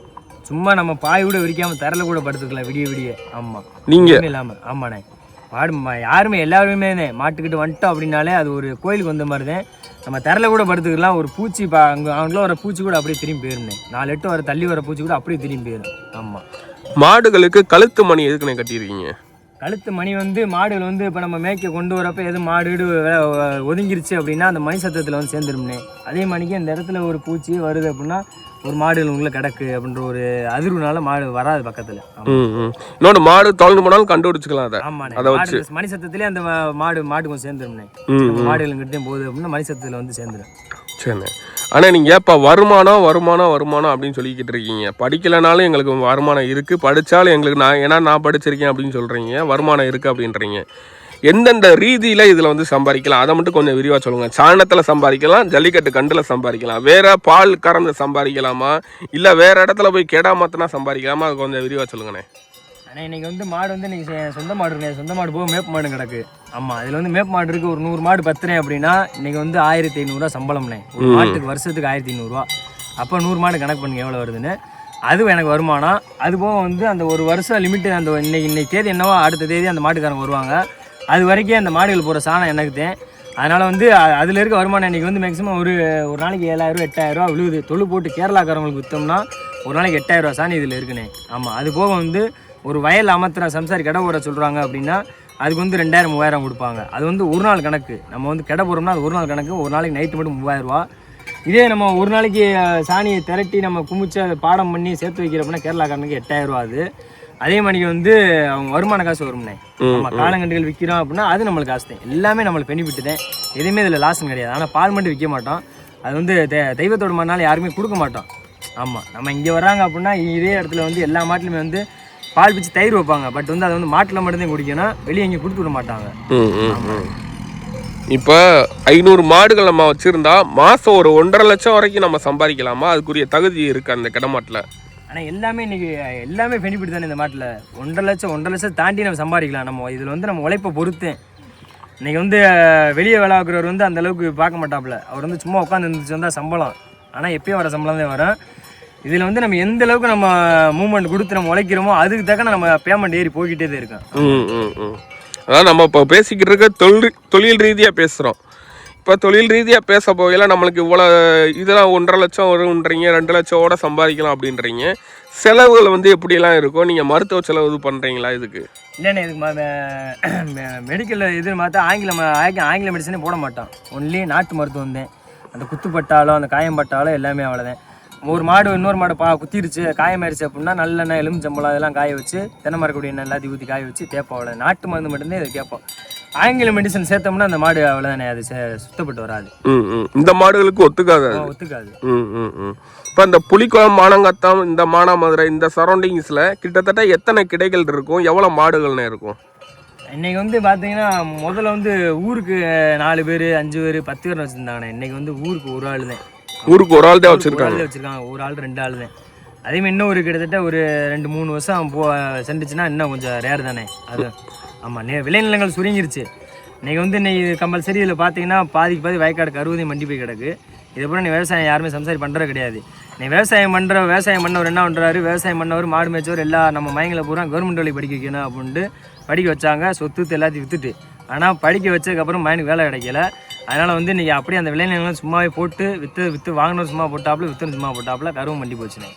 சும்மா நம்ம பாய் கூட விரிக்காம தரல கூட படுத்துக்கலாம் விடிய. ஆமா, நீங்க இல்லாம. ஆமாண்ணே, மாடு யாருமே எல்லாருமே மாட்டுக்கிட்டு வந்துட்டோம் அப்படின்னாலே அது ஒரு கோயிலுக்கு வந்த மாதிரி தான். நம்ம தரல கூட படுத்துக்கலாம். ஒரு பூச்சி அவங்களும் வர பூச்சி கூட அப்படியே திரும்பி போயிருந்தேன். 4 8 வர தள்ளி வர பூச்சி கூட அப்படியே திரும்பி போயிடும். ஆமா. மாடுகளுக்கு கழுத்து மணி எதுக்குண்ணே கட்டியிருக்கீங்க? கழுத்து மணி வந்து மாடுகள் வந்து இப்போ நம்ம மேய்க்க கொண்டு வரப்போ எதுவும் மாடு ஒதுங்கிருச்சு அப்படின்னா அந்த மணி சத்தத்தில் வந்து சேர்ந்துரும்னே. அதே மணிக்கு அந்த இடத்துல ஒரு பூச்சி வருது அப்படின்னா ஒரு மாடுகள் உள்ள கிடக்கு அப்படின்ற ஒரு அதிர்வுனால மாடு வராது பக்கத்தில். இன்னொன்று மாடு தொலைந்து போனாலும் கண்டுபிடிச்சிக்கலாம் அதை. ஆமாண்ணே, மணி சத்தத்திலே அந்த மாட்டுக்கும் சேர்ந்துரும்னே. மாடுகளுங்கிட்டே போகுது அப்படின்னா மணி சத்தத்தில் வந்து சேர்ந்துடும். சரிண்ணே. ஆனால் நீங்கள் இப்போ வருமானம் அப்படின்னு சொல்லிக்கிட்டு இருக்கீங்க. படிக்கலைனாலும் எங்களுக்கு வருமானம் இருக்குது, படித்தாலும் எங்களுக்கு நான் படிச்சிருக்கேன் அப்படின்னு சொல்கிறீங்க, வருமானம் இருக்குது அப்படின்றீங்க. எந்தெந்த ரீதியில் இதில் வந்து சம்பாதிக்கலாம் அதை மட்டும் கொஞ்சம் விரிவாக சொல்லுங்கள். சாணத்தில் சம்பாதிக்கலாம், ஜல்லிக்கட்டு கண்டில் சம்பாதிக்கலாம், வேறு பால் கறந்து சம்பாதிக்கலாமா, இல்லை வேறு இடத்துல போய் கெடா மாற்றினா சம்பாதிக்கலாமா, அது கொஞ்சம் விரிவாக சொல்லுங்கண்ணே. ஆனால் இன்றைக்கி வந்து மாடு வந்து இன்றைக்கி சொந்த மாடு இருக்கு, சொந்த மாடு போக மேப் மாடு கிடக்கு. ஆமாம், அதில் வந்து மேப் மாடு இருக்குது. ஒரு 100 மாடு பத்துறேன் அப்படின்னா இன்றைக்கி வந்து 1500 சம்பளம்னே. ஒரு மாட்டுக்கு வருஷத்துக்கு 1500. அப்போ 100 மாடு கணக்கு பண்ணுங்க எவ்வளோ வருதுன்னு. அதுவும் எனக்கு வருமானம். அதுபோக வந்து அந்த ஒரு வருஷம் லிமிட்டு, அந்த இன்னைக்கு தேதி என்னவோ அடுத்த தேதி அந்த மாட்டுக்காரங்க வருவாங்க. அது வரைக்கும் அந்த மாடுகள் போகிற சாணம் எனக்கு தான். அதனால் வந்து அதில் இருக்க வருமானம் இன்றைக்கி வந்து மேக்ஸிமம் ஒரு நாளைக்கு 7000 8000 விழுகுது. தொழு போட்டு கேரளாக்காரங்களுக்கு விற்றோம்னா ஒரு நாளைக்கு 8000 சாணி இதில் இருக்குண்ணே. ஆமாம், அது போக வந்து ஒரு வயல் அமர்த்துற சம்சாரி கடை போட சொல்கிறாங்க அப்படின்னா அதுக்கு வந்து 2000 3000 கொடுப்பாங்க. அது வந்து ஒரு நாள் கணக்கு. நம்ம வந்து கடை போடுறோம்னா அது ஒரு நாள் கணக்கு. ஒரு நாளைக்கு நைட்டு மட்டும் 3000 ரூபா. இதே நம்ம ஒரு நாளைக்கு சாணியை திரட்டி நம்ம குமிச்சு அதை பாடம் பண்ணி சேர்த்து வைக்கிறப்பனா கேரளாக்காரனுக்கு 8000 ரூபா. அது அதே மணிக்கு வந்து அவங்க வருமான காசு வரும்னே. நம்ம காலங்கண்டுகள் விற்கிறோம் அப்படின்னா அது நம்மளுக்கு காசு தான். எல்லாமே நம்மளுக்கு பெனிஃபிட் தான். எதுவுமே இதில் லாஸும் கிடையாது. ஆனால் பால் மட்டும் விற்க மாட்டோம். அது வந்து தெய்வத்தோட மறுநாள் யாருமே கொடுக்க மாட்டோம். ஆமாம், நம்ம இங்கே வராங்க அப்படின்னா இதே இடத்துல வந்து எல்லா மாட்டிலுமே வந்து பால் பிச்சு தயிர் வைப்பாங்க. பட் வந்து அதை வந்து மாட்டில் மட்டும்தான் குடிக்கணும், வெளியே எங்கேயும் கொடுத்து விட மாட்டாங்க. இப்போ 500 மாடுகள் நம்ம வச்சுருந்தா மாதம் ஒரு 1.5 லட்சம் வரைக்கும் நம்ம சம்பாதிக்கலாமா? அதுக்குரிய தகுதி இருக்குது அந்த கிடமாட்டில்? ஆனால் எல்லாமே இன்றைக்கி எல்லாமே பெனிஃபிட் தானே இந்த மாட்டில். 1.5 லட்சம் தாண்டி நம்ம சம்பாதிக்கலாம். நம்ம இதில் வந்து நம்ம உழைப்பை பொறுத்தேன். இன்றைக்கி வந்து வெளியே வேலை பார்க்குறவர் வந்து அந்தளவுக்கு பார்க்க மாட்டாப்புல. அவர் வந்து சும்மா உட்காந்து இருந்துச்சு வந்தால் சம்பளம். ஆனால் எப்பயும் வர சம்பளம் தான் வரும். இதில் வந்து நம்ம எந்த அளவுக்கு நம்ம மூவ்மெண்ட் கொடுத்து நம்ம உழைக்கிறோமோ அதுக்கு தக்க நம்ம பேமெண்ட் ஏறி போய்கிட்டே தான் இருக்கோம். அதான் நம்ம இப்போ பேசிக்கிட்டு இருக்க தொழில் ரீதியாக பேசுகிறோம். இப்போ தொழில் ரீதியாக பேச போகல நம்மளுக்கு இவ்வளோ இதெல்லாம் 1.5 லட்சம் வரும்ன்றீங்க, 2 லட்சமோட சம்பாதிக்கலாம் அப்படின்றீங்க. செலவுகள் வந்து எப்படியெல்லாம் இருக்கும்? நீங்கள் மருத்துவ செலவு இது பண்ணுறீங்களா இதுக்கு? இல்லைண்ணே, இதுக்கு மெடிக்கல் இது பார்த்தா ஆங்கில மெடிசனே போட மாட்டோம். ஒன்லி நாட்டு மருத்துவம் தான். அந்த குத்துப்பட்டாலும் அந்த காயம் பட்டாலும் எல்லாமே அவ்வளோதான். ஒரு மாடு இன்னொரு மாடு குத்திருச்சு காயமாயிருச்சு அப்படின்னா நல்லெண்ணெய் எலுமிச்சம்பழம் அதெல்லாம் காய வச்சு தென்னை மரக்கூடிய எண்ணெய் எல்லாத்தையும் ஊற்றி காய வச்சு தேப்போம். அவ்வளோ நாட்டு மருந்து மட்டும்தான் இதை கேட்போம். ஆங்கில மெடிசன் சேர்த்தோம்னா அந்த மாடு அவ்வளோதானே, அது சுத்தப்பட்டு வராது. இந்த மாடுகளுக்கு ஒத்துக்காது. இப்போ இந்த புலிக்குளம், மானங்கத்தாம், இந்த மானாமதுரை இந்த சரௌண்டிங்ஸில் கிட்டத்தட்ட எத்தனை கிடைகள் இருக்கும், எவ்வளோ மாடுகள்னு இருக்கும்? இன்னைக்கு வந்து பார்த்தீங்கன்னா முதல்ல வந்து ஊருக்கு 4 பேர் 5 பேர் 10 பேர் வச்சுருந்தாங்கண்ணே. இன்னைக்கு வந்து ஊருக்கு ஒரு ஆள் தான். ஊருக்கு ஒரு ஆள் தான் வச்சிருக்காங்க. ஒரு ஆள் 2 ஆள் தான். அதேமாதிரி இன்னும் ஒரு கிட்டத்தட்ட ஒரு 2-3 வருஷம் சென்றுச்சுன்னா இன்னும் கொஞ்சம் ரேர் தானே அது. ஆமாம், விளைநிலங்கள் சுருங்கிருச்சு. இன்றைக்கி வந்து இன்னைக்கு கம்பல்சரி இதில் பார்த்தீங்கன்னா பாதிக்கு பாதி வயக்காடு கருவதையும் மண்டி போய் கிடக்கு. இதுக்கப்புறம் விவசாயம் யாருமே சம்சாரி பண்ணுறது கிடையாது. நீ விவசாயம் பண்ணவர் என்ன பண்ணுறாரு, விவசாயம் பண்ணவர் மாடு மேய்ச்சவர் எல்லா நம்ம மயங்களை பூரா கவர்மெண்ட் வேலைக்கு படிக்க வைக்கணும் அப்படின்ட்டு படிக்க வச்சாங்க. சொத்து எல்லாத்தையும் விற்றுட்டு. ஆனால் படிக்க வச்சதுக்கப்புறம் மயனுக்கு வேலை கிடைக்கல. அதனால் வந்து இன்றைக்கி அப்படியே அந்த விளைநிலங்களும் சும்மாவே போட்டு விற்று வாங்கினவர் சும்மா போட்டாப்புல விற்றுன்னு சும்மா போட்டாப்புல கருவம் மண்டி போச்சுனே.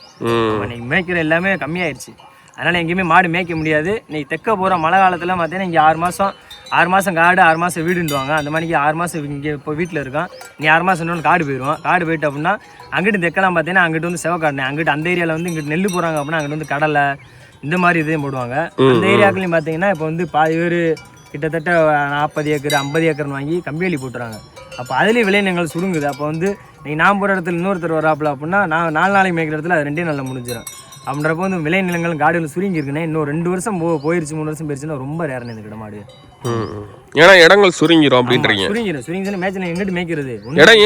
இன்றைக்கி மேய்க்கிற எல்லாமே கம்மியாயிடுச்சு. அதனால் எங்கேயுமே மாடு மேய்க்க முடியாது. இன்றைக்கி தெற்க போகிற மழை காலத்தில் பார்த்தீங்கன்னா இங்கே 6 மாதம் காடு 6 மாதம் வீடுண்டுவாங்க. அந்த மாதிரிக்கு 6 மாதம் இங்கே இப்போ வீட்டில் இருக்கான். நீ 6 மாதம் இன்னொன்று காடு போயிடுவோம். காடு போயிட்டு அப்படின்னா அங்கிட்டு தெற்கெல்லாம் பார்த்தீங்கன்னா அங்கிட்டு வந்து செவக்காடுனே. அங்கிட்டு அந்த ஏரியாவில் வந்து இங்கிட்டு நெல் போகிறாங்க அப்படின்னா அங்கிட்டு வந்து கடலை இந்த மாதிரி இதையும் போடுவாங்க. அந்த ஏரியாக்களையும் பார்த்தீங்கன்னா இப்போ வந்து பாதி பேர் கிட்டத்தட்ட 40 ஏக்கர் 50 ஏக்கர்னு வாங்கி கம்பிவேலி போட்டுறாங்க. அப்போ அதுலேயும் விளைநிலங்கள் சுருங்குது. அப்போ வந்து நீங்கள் நான் போகிற இடத்துல இன்னொருத்தர் வராப்பில் அப்படின்னா நான் 4 நாளைக்கு மேய்க்கிற இடத்துல அது 2 நாளில் முடிஞ்சிடும். அப்படின்றப்போ வந்து விளைநிலங்கள் காடுகள் சுருங்கி இருக்குன்னே. இன்னும் 2 வருஷம் போயிருச்சு 3 வருஷம் போயிருச்சுன்னா ரொம்ப ரேர்னு இந்த கிடமாடு. ஏன்னா இடங்கள் சுருங்கிடும் அப்படின்றீங்க. சுருங்கிச்சுன்னா மேய்ச்சல் எங்கிட்டு மேய்க்கிறது இடம்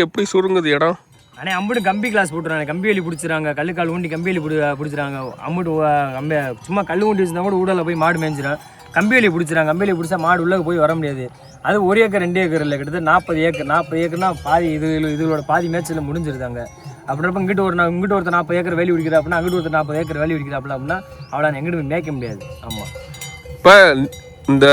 எப்படி சுருங்குது இடம்? ஆனால் அம்புட்டு கம்பி கிளாஸ் போட்டுறாங்க, கம்பி வேலி பிடிச்சிறாங்க, கல்லுக்கால் ஊண்டி கம்பி வேலி பிடிச்சிறாங்க. அம்புட்டு சும்மா கல் ஊண்டி வச்சுருந்தா கூட ஊடலில் போய் மாடு மேய்ஞ்சிடும். கம்பி வேலி பிடிச்சிறாங்க. கம்பி வேலி பிடிச்சா மாடு உள்ளே போய் வர முடியாது. அது 1 ஏக்கர் 2 ஏக்கர் இல்லை, கிட்டத்தட்ட 40 ஏக்கர்னா பாதி இதோட பாதி மேட்சில் முடிஞ்சிருந்தாங்க. அப்படின்றப்ப இங்கிட்ட ஒருத்தர் 40 ஏக்கர் வேலி பிடிக்கிறா அப்படின்னா அங்கிட்ட ஒருத்தர் 40 ஏக்கர் வேலி பிடிக்கிறாப்புல அப்படின்னா அவ்வளோ எங்கிட்ட மேய்க்க முடியாது. ஆமாம், இப்போ இந்த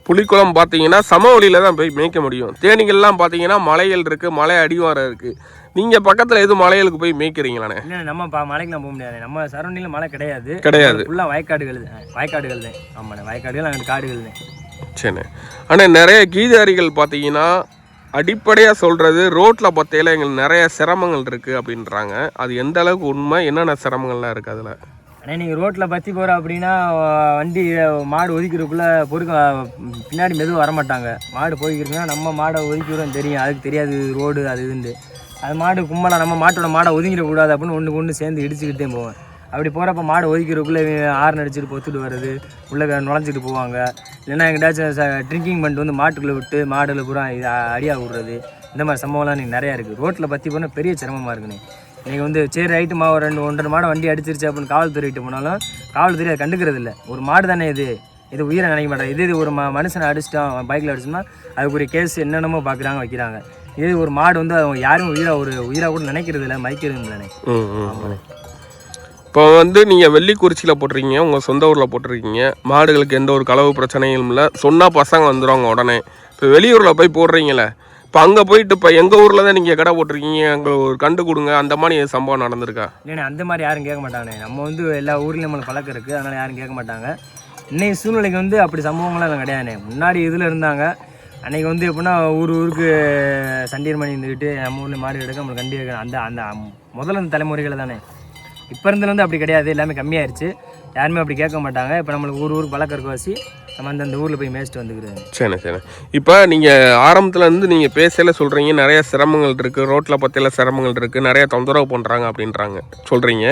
புலிக்குளம் பார்த்தீங்கன்னா சமவெளியில் தான் போய் மேய்க்க முடியும். தேனிகள்லாம் பார்த்தீங்கன்னா மலைகள் இருக்குது, மலை அடிவாரம் இருக்குது. நீங்கள் பக்கத்தில் எதுவும் மலைகளுக்கு போய் மேய்க்கிறீங்களாண்ணே? இல்லை நம்ம மலைக்கெலாம் போக முடியாது. நம்ம சரௌண்டிங்கில் மலை கிடையாது. ஃபுல்லாக வயக்காடுகள் தான். ஆமாண்ணே, வயக்காடுகள் அங்கே காடுகள் தான். சரிண்ணே. ஆனால் நிறைய கீதாரிகள் பார்த்தீங்கன்னா அடிப்படையாக சொல்கிறது ரோட்டில் பார்த்தையில எங்களுக்கு நிறைய சிரமங்கள் இருக்குது அப்படின்றாங்க. அது எந்த அளவுக்கு உண்மை, என்னென்ன சிரமங்கள்லாம் இருக்குது அதில்? ஆனால் நீங்கள் ரோட்டில் பற்றி போகிற அப்படின்னா வண்டி மாடு ஒதுக்கிறதுக்குள்ளே பின்னாடி மெதுவும் வரமாட்டாங்க. மாடு போய்க்கிறதுனா நம்ம மாடை ஒதுக்கிறோம் தெரியும், அதுக்கு தெரியாது ரோடு அது இதுண்டு. அது மாடு கும்பலாக நம்ம மாடை ஒதுங்கிடக்கூடாது அப்படின்னு ஒன்று சேர்ந்து இடிச்சுக்கிட்டே போவேன். அப்படி போகிறப்ப மாடு ஒதுக்கிறதுக்குள்ளே ஆறு அடிச்சுட்டு பொத்துட்டு வர்றது, உள்ளே நுழைஞ்சிட்டு போவாங்க. இல்லைன்னா எங்கிட்டாச்சும் ட்ரிங்கிங் பண்ணிட்டு வந்து மாட்டுக்குள்ளே விட்டு மாடுல பூரா இது அடியாக விட்றது. இந்த மாதிரி சம்பவம்லாம் நீங்கள் நிறையா இருக்குது. ரோட்டில் பற்றி போனால் பெரிய சிரமமாக இருக்குண்ணே. நீங்கள் வந்து சரி ரைட்டு 1.5 மாடு வண்டி அடிச்சிருச்சு அப்படின்னு காவல்துறைகிட்ட போனாலும் காவல்துறை அதை கண்டுக்கிறது இல்லை. ஒரு மாடு தானே இது உயிரை நினைக்க மாட்டாங்க. இது ஒரு மனுஷனை அடிச்சிட்டோம், பைக்கில் அடிச்சோம்னா அதுக்குரிய கேஸ் என்னென்னமோ பார்க்குறாங்க, வைக்கிறாங்க. இது ஒரு மாடு வந்து அவங்க யாரும் உயிராக கூட நினைக்கிறது இல்லை, மதிக்கிறது இல்லைண்ணே. இப்போ வந்து நீங்கள் வெள்ளிக்குறிச்சியில் போட்டிருக்கீங்க, உங்கள் சொந்த ஊரில் போட்டிருக்கீங்க. மாடுகளுக்கு எந்த ஒரு களவு பிரச்சனையும் இல்லை, சொன்னால் பசங்க வந்துடுவாங்க உடனே. இப்போ வெளியூரில் போய் போடுறீங்களே, இப்போ அங்கே போயிட்டு இப்போ எங்கள் ஊரில் தான் நீங்கள் கடை போட்டிருக்கீங்க, அங்கே ஒரு கண்டு கொடுங்க, அந்த மாதிரி சம்பவம் நடந்திருக்கா? இல்லைண்ணே, அந்த மாதிரி யாரும் கேட்க மாட்டாங்க. நம்ம வந்து எல்லா ஊர்லேயும் நம்மளுக்கு பழக்கம் இருக்குது, அதனால் யாரும் கேட்க மாட்டாங்க. இன்னைக்கு சூழ்நிலைக்கு வந்து அப்படி சம்பவங்கள்லாம் கிடையாதுண்ணே. முன்னாடி இதில் இருந்தாங்க. அன்றைக்கி வந்து எப்படின்னா ஊருக்கு சண்டீர் மணி இருந்துக்கிட்டு நம்ம ஊரில் மாடு எடுக்க நம்மளுக்கு கண்டி அந்த அந்த முதல்ல தலைமுறைகளை தானே. இப்போ இருந்தது வந்து அப்படி கிடையாது, எல்லாமே கம்மியாயிருச்சு. யாருமே அப்படி கேட்க மாட்டாங்க. இப்போ நம்மளுக்கு ஊருக்கு பழக்கம் இருக்கவாசி நம்ம அந்த ஊரில் போய் மேய்ச்சிட்டு வந்துக்கிறோம். சரி. இப்போ நீங்கள் ஆரம்பத்துலேருந்து நீங்கள் பேசல சொல்கிறீங்க நிறைய சிரமங்கள் இருக்குது, ரோட்டில் பற்றியில் சிரமங்கள் இருக்குது, நிறைய தொந்தரவு பண்ணுறாங்க அப்படின்றாங்க சொல்கிறீங்க.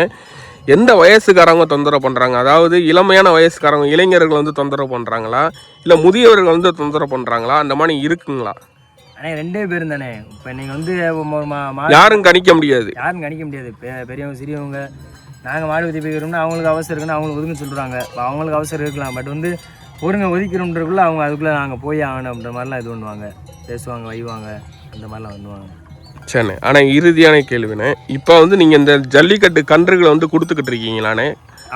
எந்த வயசுக்காரங்க தொந்தரவு பண்ணுறாங்க? அதாவது இளமையான வயசுக்காரங்க, இளைஞர்கள் வந்து தொந்தரவு பண்ணுறாங்களா, இல்லை முதியவர்கள் வந்து தொந்தரவு பண்ணுறாங்களா, அந்த மாதிரி இருக்குங்களா? ஆனால் 2 பேரும் தானே. இப்போ நீங்கள் வந்து யாரும் கணிக்க முடியாது. பெரியவங்க சிறியவங்க. நாங்கள் மாடு ஊற்றி போய்க்கிறோம்னா அவங்களுக்கு அவசரம் இருக்குன்னு அவங்களுக்கு ஒதுங்க சொல்கிறாங்க. இப்போ அவங்களுக்கு அவசரம் இருக்கலாம், பட் வந்து ஒருங்க ஒதுக்கிறோன்றக்குள்ளே அவங்க அதுக்குள்ளே நாங்கள் போய் ஆகணும் அப்படின்ற மாதிரிலாம் இது பண்ணுவாங்க, பேசுவாங்க, வைவாங்க, அந்த மாதிரிலாம் பண்ணுவாங்க. சரிண்ணே. ஆனால் இறுதியான கேள்விண்ணே, இப்போ வந்து நீங்கள் இந்த ஜல்லிக்கட்டு கன்றுகளை வந்து கொடுத்துக்கிட்டு இருக்கீங்களாண்ணே?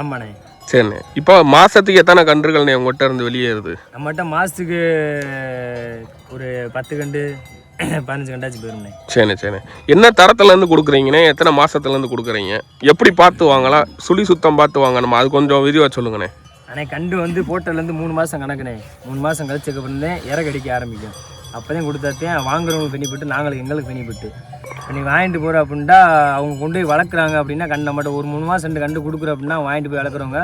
ஆமாண்ணே. சரிண்ணே. இப்போ மாதத்துக்கு எத்தனை கன்றுகள்ண்ணே உங்கள்கிட்ட இருந்து வெளியேறுது? நம்மகிட்ட மாதத்துக்கு ஒரு 10 கண்டு 15 கண்டாச்சும் போயிருந்தேன். சரிண்ணே. என்ன தரத்துலேருந்து கொடுக்குறீங்கண்ணே? எத்தனை மாதத்துலேருந்து கொடுக்குறீங்க? எப்படி பார்த்து வாங்கலாம்? சுழி சுத்தம் பார்த்து வாங்கணுமா? அது கொஞ்சம் விரிவாக சொல்லுங்கண்ணே. ஆனால் கண்டு வந்து போட்டதுலேருந்து 3 மாதம் கணக்குண்ணே. 3 மாதம் கழிச்சதுக்கப்புறம் தான் இறக்கடிக்க ஆரம்பிக்கும். அப்போ தான் கொடுத்தாத்தேன் வாங்குறவங்களுக்கு பெனிஃபிட்டு, நாங்களுக்கு எங்களுக்கு பெனிஃபிட்டு. இப்போ நீ வாங்கிட்டு போகிற அப்படின்னா அவங்க கொண்டு போய் வளர்க்குறாங்க அப்படின்னா கண்டு நம்மகிட்ட ஒரு 3 மாதம் 2 கண்டு கொடுக்குற அப்படின்னா வாங்கிட்டு போய் வளர்க்குறவங்க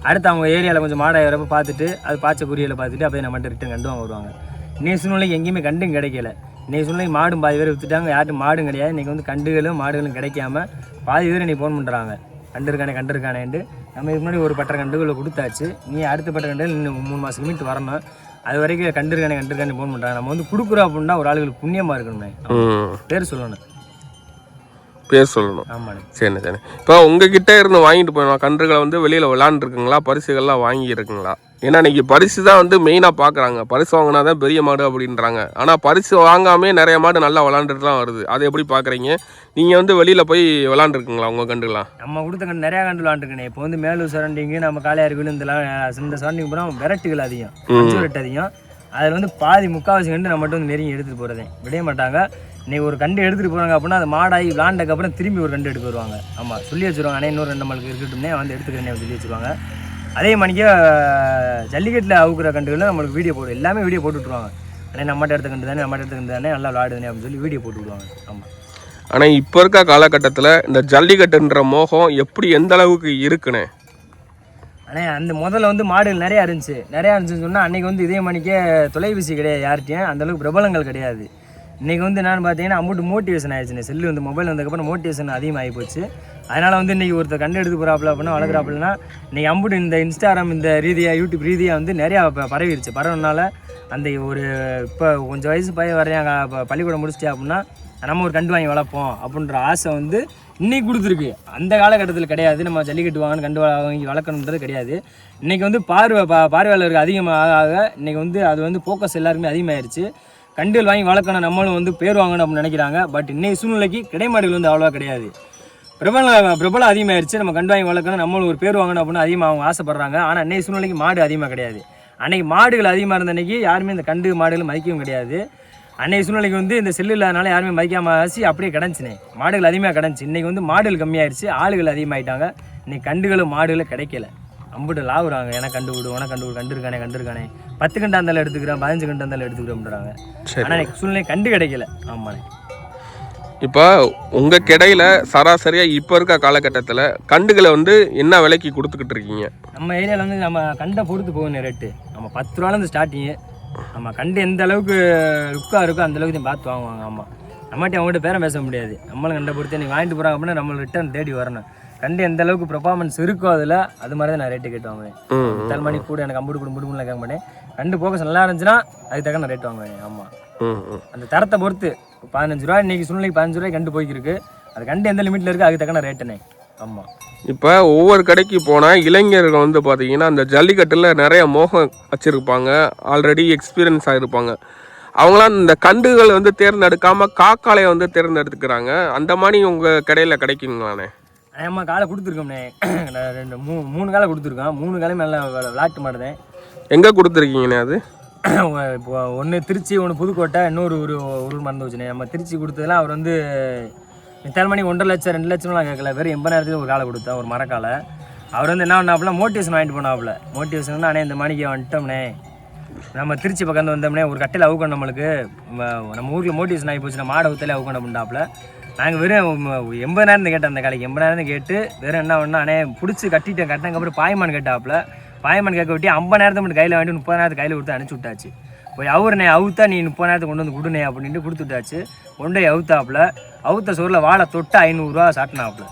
அடுத்து அவங்க ஏரியாவில் கொஞ்சம் மாடாயிரப்ப பார்த்துட்டு அது பாய்ச்ச குறியில் பார்த்துட்டு அப்படியே நம்மகிட்ட ரிட்டன் கண்டு வாங்க வருவாங்க. இன்னைக்கு சூழ்நிலைக்கு எங்கேயுமே கண்டும் கிடைக்கல. இன்னைக்கு சூழ்நிலைக்கு மாடும் பாதி பேர் விற்றுட்டாங்க, யார்ட்டும் மாடும் கிடையாது. இன்றைக்கி வந்து கண்டுகளும் மாடுகளும் கிடைக்காம பாதி பேர் நீ ஃபோன் பண்ணுறாங்க, கண்டிருக்கானேன்ட்டு. நம்ம இதுக்கு முன்னாடி ஒரு பட்டை கண்டுகளை கொடுத்தாச்சு, நீ அடுத்த பட்டை கண்டுகள் இன்னும் 3 மாதம் மீட்டு வரணும். அது வரைக்கும் கண்டிருக்கானே ஃபோன் பண்ணுறாங்க. நம்ம வந்து கொடுக்குறோம் அப்படின்னா ஒரு ஆளுகளுக்கு புண்ணியமாக இருக்கணும்ண்ணே. பேர் சொல்லணும். ஆமாண்ணே. சரி. இப்போ உங்ககிட்ட இருந்து வாங்கிட்டு போயிடுவோம் கன்றுகளை வந்து வெளியில் விளாண்டுருக்குங்களா, பரிசுகள்லாம் வாங்கியிருக்குங்களா? ஏன்னா இன்றைக்கி பரிசு தான் வந்து மெயினாக பார்க்குறாங்க. பரிசு வாங்கினா தான் பெரிய மாடு அப்படின்றாங்க. ஆனால் பரிசு வாங்காமே நிறைய மாடு நல்லா விளாண்டுட்டு தான் வருது. அதை எப்படி பார்க்குறீங்க? நீங்கள் வந்து வெளியில் போய் விளாண்டுருக்குங்களா உங்கள் கன்றுலாம்? நம்ம கொடுத்த கண்டு நிறையா கண்டு விளாண்டுருக்கேன். இப்போ வந்து மேலூர் சரௌண்டிங்கு நம்ம காளையார் கோயில் இந்த சரௌண்டிங் போனால் வெரைட்டிகள் அதிகம், வெரைட்டி அதிகம். அதில் வந்து பாதி முக்கால்வாசி கண்டு நம்மகிட்ட வந்து நெருங்கி எடுத்துகிட்டு போகிறதே விட மாட்டாங்க. இன்றைக்கி ஒரு கண்டு எடுத்துகிட்டு போகிறாங்க அப்படின்னா அது மாடாகி விளாண்டதுக்கப்புறம் திரும்பி ஒரு கண்டு எடுத்து வருவாங்க. ஆமாம், சொல்லி வச்சுருவாங்க. ஆனால் இன்னொரு 2 நம்மளுக்கு இருக்கட்டும்னே வந்து எடுத்துக்கிறேன் சொல்லி வச்சுருவாங்க. அதே மணிக்கே ஜல்லிக்கட்டில் அவுக்குற கண்டுகளில் நம்மளுக்கு வீடியோ போடு, எல்லாமே வீடியோ போட்டு விட்ருவாங்க. ஆனால் நம்மகிட்ட எடுத்த கண்டு தானே நல்லா விளாடுதுனே அப்படின்னு சொல்லி வீடியோ போட்டு விடுவாங்க. ஆமாம். ஆனால் இப்போ இருக்க காலகட்டத்தில் இந்த ஜல்லிக்கட்டுன்ற மோகம் எப்படி எந்த அளவுக்கு இருக்குண்ணே? ஆனால் அந்த முதல்ல வந்து மாடுகள் நிறையா இருந்துச்சுன்னு சொன்னால் அன்றைக்கி வந்து இதே மணிக்கே தொலைபேசி கிடையாது, யார்கிட்டையும் அந்தளவுக்கு பிரபலங்கள் கிடையாது. இன்றைக்கி வந்து நான் பார்த்தீங்கன்னா அம்மூட்டு மோட்டிவேஷன் ஆயிடுச்சுண்ணே. செல்லு வந்து மொபைல் வந்ததுக்கப்புறம் மோட்டிவேஷன் அதிகமாகி போச்சு. அதனால் வந்து இன்றைக்கி ஒருத்தர் கண்டு எடுத்து போகிறாப்புல அப்படின்னா வளர்க்குறாப்புலன்னா இன்றைக்கி அம்புட்டு இந்த இன்ஸ்டாகிராம் இந்த ரீதியாக யூடியூப் ரீதியாக வந்து நிறையா பரவிடுச்சு. பரவனால அந்த ஒரு இப்போ கொஞ்சம் வயசு பையன் வரையாங்க பள்ளிக்கூடம் முடிச்சிட்டே அப்படின்னா நம்ம ஒரு கண்டு வாங்கி வளர்ப்போம் அப்படின்ற ஆசை வந்து இன்றைக்கி கொடுத்துருக்கு. அந்த காலகட்டத்தில் கிடையாது. நம்ம ஜல்லிக்கட்டு வாங்கன்னு கண்டு வாங்கி வளர்க்கணுன்றது கிடையாது. இன்றைக்கி வந்து பார்வையாளருக்கு அதிகமாக இன்றைக்கி வந்து அது வந்து ஃபோக்கஸ் எல்லாருக்குமே அதிகமாகிடுச்சு. கண்டுகள் வாங்கி வளர்க்கணும், நம்மளும் வந்து பேர் வாங்கணும் அப்படின்னு நினைக்கிறாங்க. பட் இன்னைக்கு சூழ்நிலைக்கு கிடைமாடுகள் வந்து அவ்வளோவா கிடையாது. பிரபலம் அதிகமாகிடுச்சு. நம்ம கண்டு வாங்கி வளர்க்கணும், நம்மளும் ஒரு பேர் வாங்கணும் அப்படின்னு அதிகமாக அவங்க ஆசைப்படுறாங்க. ஆனால் இன்னைக்கு சூழ்நிலைக்கு மாடு அதிகமாக கிடையாது. அன்றைக்கி மாடுகள் அதிகமாக இருந்த அன்றைக்கி யாருமே இந்த கண்டு மாடுகள் மதிக்கவும் கிடையாது. அன்னைக்கு சூழ்நிலைக்கு வந்து இந்த செல்லு இல்லாதனால யாருமே மதிக்காம ஆசி அப்படியே கிடந்துச்சுனே. மாடுகள் அதிகமாக கிடந்துச்சு. இன்னைக்கு வந்து மாடுகள் கம்மியாயிருச்சு, ஆளுகள் அதிகமாகிட்டாங்க. இன்னைக்கு கண்டுகளும் மாடுகளும் கிடைக்கல. அம்புட்டு லாவுறாங்க, எனக்கு கண்டு விடு, உனக்கு கண்டு விடு, கண்டிருக்கானே 10 கண்டு அந்தாலும் எடுத்துக்கிறேன், 15 கண்டு அந்தாலும் எடுத்துக்கிறோம்ன்றாங்க. ஆனால் எனக்கு சூழ்நிலை கண்டு கிடைக்கல. ஆமாண்ணே. இப்போ உங்கள் கிடையில சராசரியாக இப்போ இருக்க காலகட்டத்தில் கண்டுகளை வந்து என்ன விலைக்கு கொடுத்துக்கிட்டு இருக்கீங்க? நம்ம ஏரியாவில் வந்து நம்ம கண்டை பொறுத்து போகணும் ரேட்டு. நம்ம 10 ரூபாலேருந்து ஸ்டார்டிங்கு. நம்ம கண்டு எந்த அளவுக்கு லுக்காக இருக்கோ அந்த அளவுக்கு தான் பார்த்து வாங்குவாங்க. ஆமாம், நம்மகிட்ட அவங்ககிட்ட பேரம் பேச முடியாது. நம்மளும் கண்டை பொறுத்து நீ வாங்கிட்டு போகிறாங்க அப்படின்னா நம்ம ரிட்டர்ன் தேடி வரணும். கண்டு எந்த அளவுக்கு பெர்ஃபார்மன்ஸ் இருக்கோ அதில் அது மாதிரி தான் நான் ரேட்டு கேட்டு வாங்குவேன். 3 மணி கூட எனக்கு அம்புட்டு குடும்பம்லாம் கேட்க மாட்டேன். கண்டு போக்கஸ் நல்லா இருந்துச்சுன்னா அதுக்கு தக்க நான் ரேட் வாங்குவேன். ஆமாம், அந்த தரத்தை பொறுத்து 15 ரூபா இன்னைக்கு சூழ்நிலைக்கு 15 ரூபாய்க்கு கண்டு போய்க்கிருக்கு. அது கண்டு எந்த லிமிட்டில் இருக்குது அதுக்கு தக்க ரேட்டுனே. ஆமாம். இப்போ ஒவ்வொரு கடைக்கு போனால் இளைஞர்கள் வந்து பார்த்தீங்கன்னா அந்த ஜல்லிக்கட்டில் நிறைய மோகம் வச்சுருப்பாங்க, ஆல்ரெடி எக்ஸ்பீரியன்ஸ் ஆகிருப்பாங்க. அவங்களாம் இந்த கண்டுகள் வந்து தேர்ந்தெடுக்காமல் காக்காலையை வந்து தேர்ந்தெடுத்துக்கிறாங்க. அந்த மாதிரி உங்கள் கடையில் கிடைக்குங்களாண்ணே? ஆமா, காலை கொடுத்துருக்கோம்ண்ணே. 3 காலை கொடுத்துருக்கோம். 3 காலையும் நல்லா விளாட்டு மாட்டேன். எங்கே கொடுத்துருக்கீங்கண்ணே? அது இப்போ ஒன்று திருச்சி, ஒன்று புதுக்கோட்டை, இன்னொரு ஒரு மறந்து வச்சுண்ணே. நம்ம திருச்சி கொடுத்ததுலாம் அவர் வந்து மித்தால் மணி 1.5 லட்சம் 2 லட்சம்லாம் கேட்கல, வெறும் 80,000 ஒரு காலை கொடுத்தா, ஒரு மரக்காலை. அவர் வந்து என்ன பண்ணாப்புல மோட்டிவேஷன் வாங்கிட்டு போனாப்புல. மோட்டிவேஷன் அண்ணே இந்த மணிக்கு வந்துட்டோம்னே, நம்ம திருச்சி பக்கம் வந்தோம்னே ஒரு கட்டையில் அவுக்கணும், நம்மளுக்கு நம்ம ஊரில் மோட்டிவேஷன் ஆகி போச்சு, நம்ம மாடை ஊத்தலே அவுக்கணும் பண்ணாப்புல. நாங்கள் வெறும் 80,000 கேட்டேன் அந்த காலைக்கு. 80,000 கேட்டு வெறும் என்ன பண்ணா அண்ணே பிடிச்சி கட்டிட்டேன். கட்டினதுக்கப்புறம் பாய்மான் கேட்டாப்புல. பாய்மான் கேட்க விட்டி 50,000 மட்டும் கையில் வாங்கிட்டு 30,000 கையில் கொடுத்து அனுப்பிச்சி விட்டாச்சு. போய் அவருண்ணே அவுத்தா நீ 30,000 கொண்டு வந்து கொடுனே அப்படின்ட்டு கொடுத்துட்டாச்சு. கொண்டு போய் அவுத்தாப்புல. அவுத்த சோறில் வாழை தொட்டா 500 ரூபா சாட்டினாப்புல.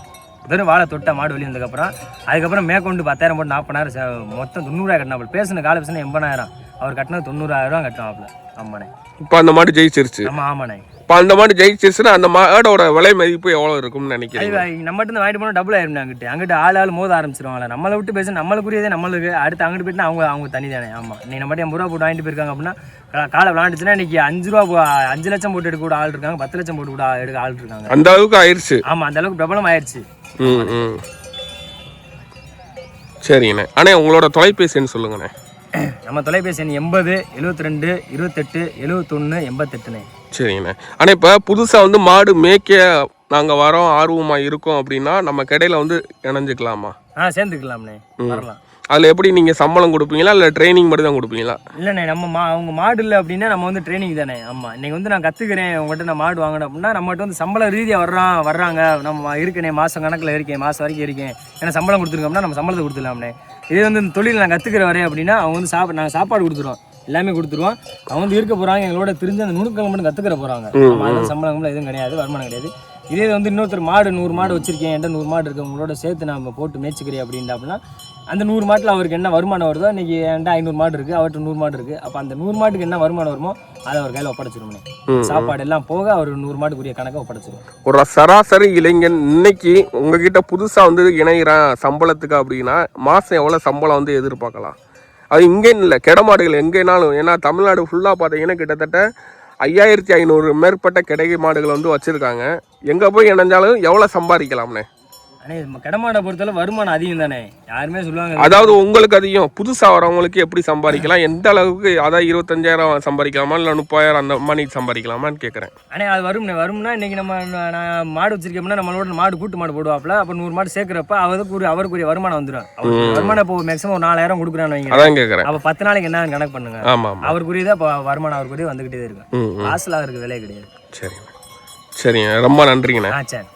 வெறும் வாழை தொட்டா மாடு வெளியே வந்ததுக்கப்புறம் அதுக்கப்புறம் மேற்கொண்டு 10,000 போட்டு 40,000 மொத்தம் 90,000 கட்டினாப்புல. பேசுன காலை பேசுனா 80,000, அவர் கட்டினது 90,000 கட்டினாப்புல. ஆமாண்ணே. இப்போ அந்த மாடு ஜெயிச்சிருச்சு. ஆமாம் ஆமாண்ணே. இப்போ அந்த மாடு ஜெயிச்சிருச்சுன்னா அந்த மாடோட விலை மதிப்பு எவ்வளோ இருக்கும்னு நினைக்கிறேன்? நம்மகிட்ட வாங்கிட்டு போனால் டபுள் ஆயிரும். அங்கிட்டு ஆள் மோத ஆரம்பிச்சிருவாங்களே. நம்மளை விட்டு பேச நம்மளுக்குரியதே நம்மளுக்கு. அடுத்து அங்கிட்டு போயிட்டுனா அவங்க தனி தானே. ஆமாம், நீ நம்மகிட்ட 50 ரூபா போட்டு வாங்கிட்டு போயிருக்காங்க அப்படின்னா காலை விளாண்டுச்சுன்னா இன்னைக்கு 5 லட்சம் போட்டு எடுக்க கூட ஆள் இருக்காங்க, 10 லட்சம் போட்டு கூட எடுக்க ஆள் இருக்காங்க. அந்த அளவுக்கு ஆயிடுச்சு. ஆமாம், அந்த அளவுக்கு பிரபலம் ஆயிடுச்சு. சரிங்கண்ணே. அண்ணே உங்களோட தொலைபேசின்னு சொல்லுங்கண்ணே. நம்ம தொலைபேசி எண் 80 72 28 71 88ண்ணே. சரிங்கண்ணே. ஆனால் இப்போ புதுசாக வந்து மாடு மேய்க்க நாங்கள் வரோம், ஆர்வமாக இருக்கோம் அப்படின்னா நம்ம கடையில் வந்து இணைஞ்சிக்கலாமா? சேர்ந்துக்கலாம்ண்ணே, வரலாம். அதில் எப்படி நீங்கள் சம்பளம் கொடுப்பீங்களா இல்லை ட்ரைனிங் மட்டும் தான் கொடுப்பீங்களா? இல்லைண்ணே, நம்ம அவங்க மாடு இல்லை அப்படின்னா நம்ம வந்து ட்ரைனிங் தானே. ஆமாம், இன்றைக்கி வந்து நான் கற்றுக்கிறேன் உங்கள்கிட்ட நான் மாடு வாங்கினேன் அப்படின்னா நம்மகிட்ட வந்து சம்பள ரீதியாக வர்றாங்க. நம்ம இருக்கேனே மாதம் கணக்கில் இருக்கேன், மாதம் வரைக்கும் இருக்கேன், ஏன்னா சம்பளம் கொடுத்துருக்கோம்னா நம்ம சம்பளத்தை கொடுத்துடலாம்ண்ணே. இதே வந்து இந்த தொழில் நான் கற்றுக்கிற வரேன் அப்படின்னா அவங்க வந்து நாங்கள் சாப்பாடு கொடுத்துருவோம், எல்லாமே கொடுத்துருவோம். அவங்க வந்து இருக்க போகிறாங்க, எங்களோட தெரிஞ்சு அந்த நுணுக்கள் மட்டும் கற்றுக்கிற போகிறாங்க. சம்பளம் எதுவும் கிடையாது, வருமானம் கிடையாது. இதே வந்து இன்னொருத்தர் மாடு 100 மாடு வச்சிருக்கேன், என்கிட்ட 100 மாடு இருக்கு, உங்களோட சேர்த்து நம்ம போட்டு மேய்ச்சிக்கிறேன் அப்படின்ட்டு அப்படின்னா அந்த 100 மாட்டில் அவருக்கு என்ன வருமானம் வருதோ, இன்றைக்கி என்கிட்ட 500 மாடு இருக்குது, அவர்கிட்ட 100 மாடு இருக்குது. அப்போ அந்த 100 மாட்டுக்கு என்ன வருமானம் வருமோ அதை அவர் கையில் ஒப்படைச்சிருமே. சாப்பாடு எல்லாம் போக அவர் 100 மாட்டுக்குரிய கணக்கை ஒப்படைச்சிருவோம். ஒரு சராசரி இளைஞன் இன்னைக்கு உங்ககிட்ட புதுசாக வந்து இணைகிறான் சம்பளத்துக்கு அப்படின்னா மாதம் எவ்வளோ சம்பளம் வந்து எதிர்பார்க்கலாம்? அது இங்கேன்னு இல்லை, கிடமாடுகள் எங்கேனாலும். ஏன்னா தமிழ்நாடு ஃபுல்லாக பார்த்தீங்கன்னா கிட்டத்தட்ட 5500 மேற்பட்ட கிடை மாடுகள் வந்து வச்சுருக்காங்க. எங்கே போய் இணைஞ்சாலும் எவ்வளோ சம்பாதிக்கலாம்னே? அண்ணே, கிடமாடை பொறுத்தளவு வருமானம் அதிகம் தானே, யாருமே சொல்லுவாங்க. அதாவது உங்களுக்கு அதிகம், புதுசாக வரவங்களுக்கு எப்படி சம்பாதிக்கலாம், எந்த அளவுக்கு? அதாவது 25,000 சம்பாதிக்கலாமா இல்லை 30,000 அந்த மாதிரி சம்பாதிக்கலாமான்னு கேட்குறேன். அண்ணே, அது வரும்னா இன்றைக்கி நான் மாடு வச்சிருக்கோம்னா நம்மளோட மாடு கூட்டு மாடு போடுவாப்பில். அப்போ 100 மாடு சேர்க்குறப்ப அவருக்குரிய வருமானம் வந்துடும். வருமானம் இப்போ மேக்ஸிமம் ஒரு 4,000 கொடுக்குறான்னு வைங்க. அதான் கேட்குறேன். அப்போ 10 நாளைக்கு என்ன கணக்கு பண்ணுங்க. ஆமாம், அவருக்குரியதான் இப்போ வருமானம் அவருக்குரிய வந்துக்கிட்டே இருக்கு. காசுல அவருக்கு விலை கிடையாது. சரிங்க, சரிங்க, ரொம்ப நன்றிங்கண்ணே. சரி.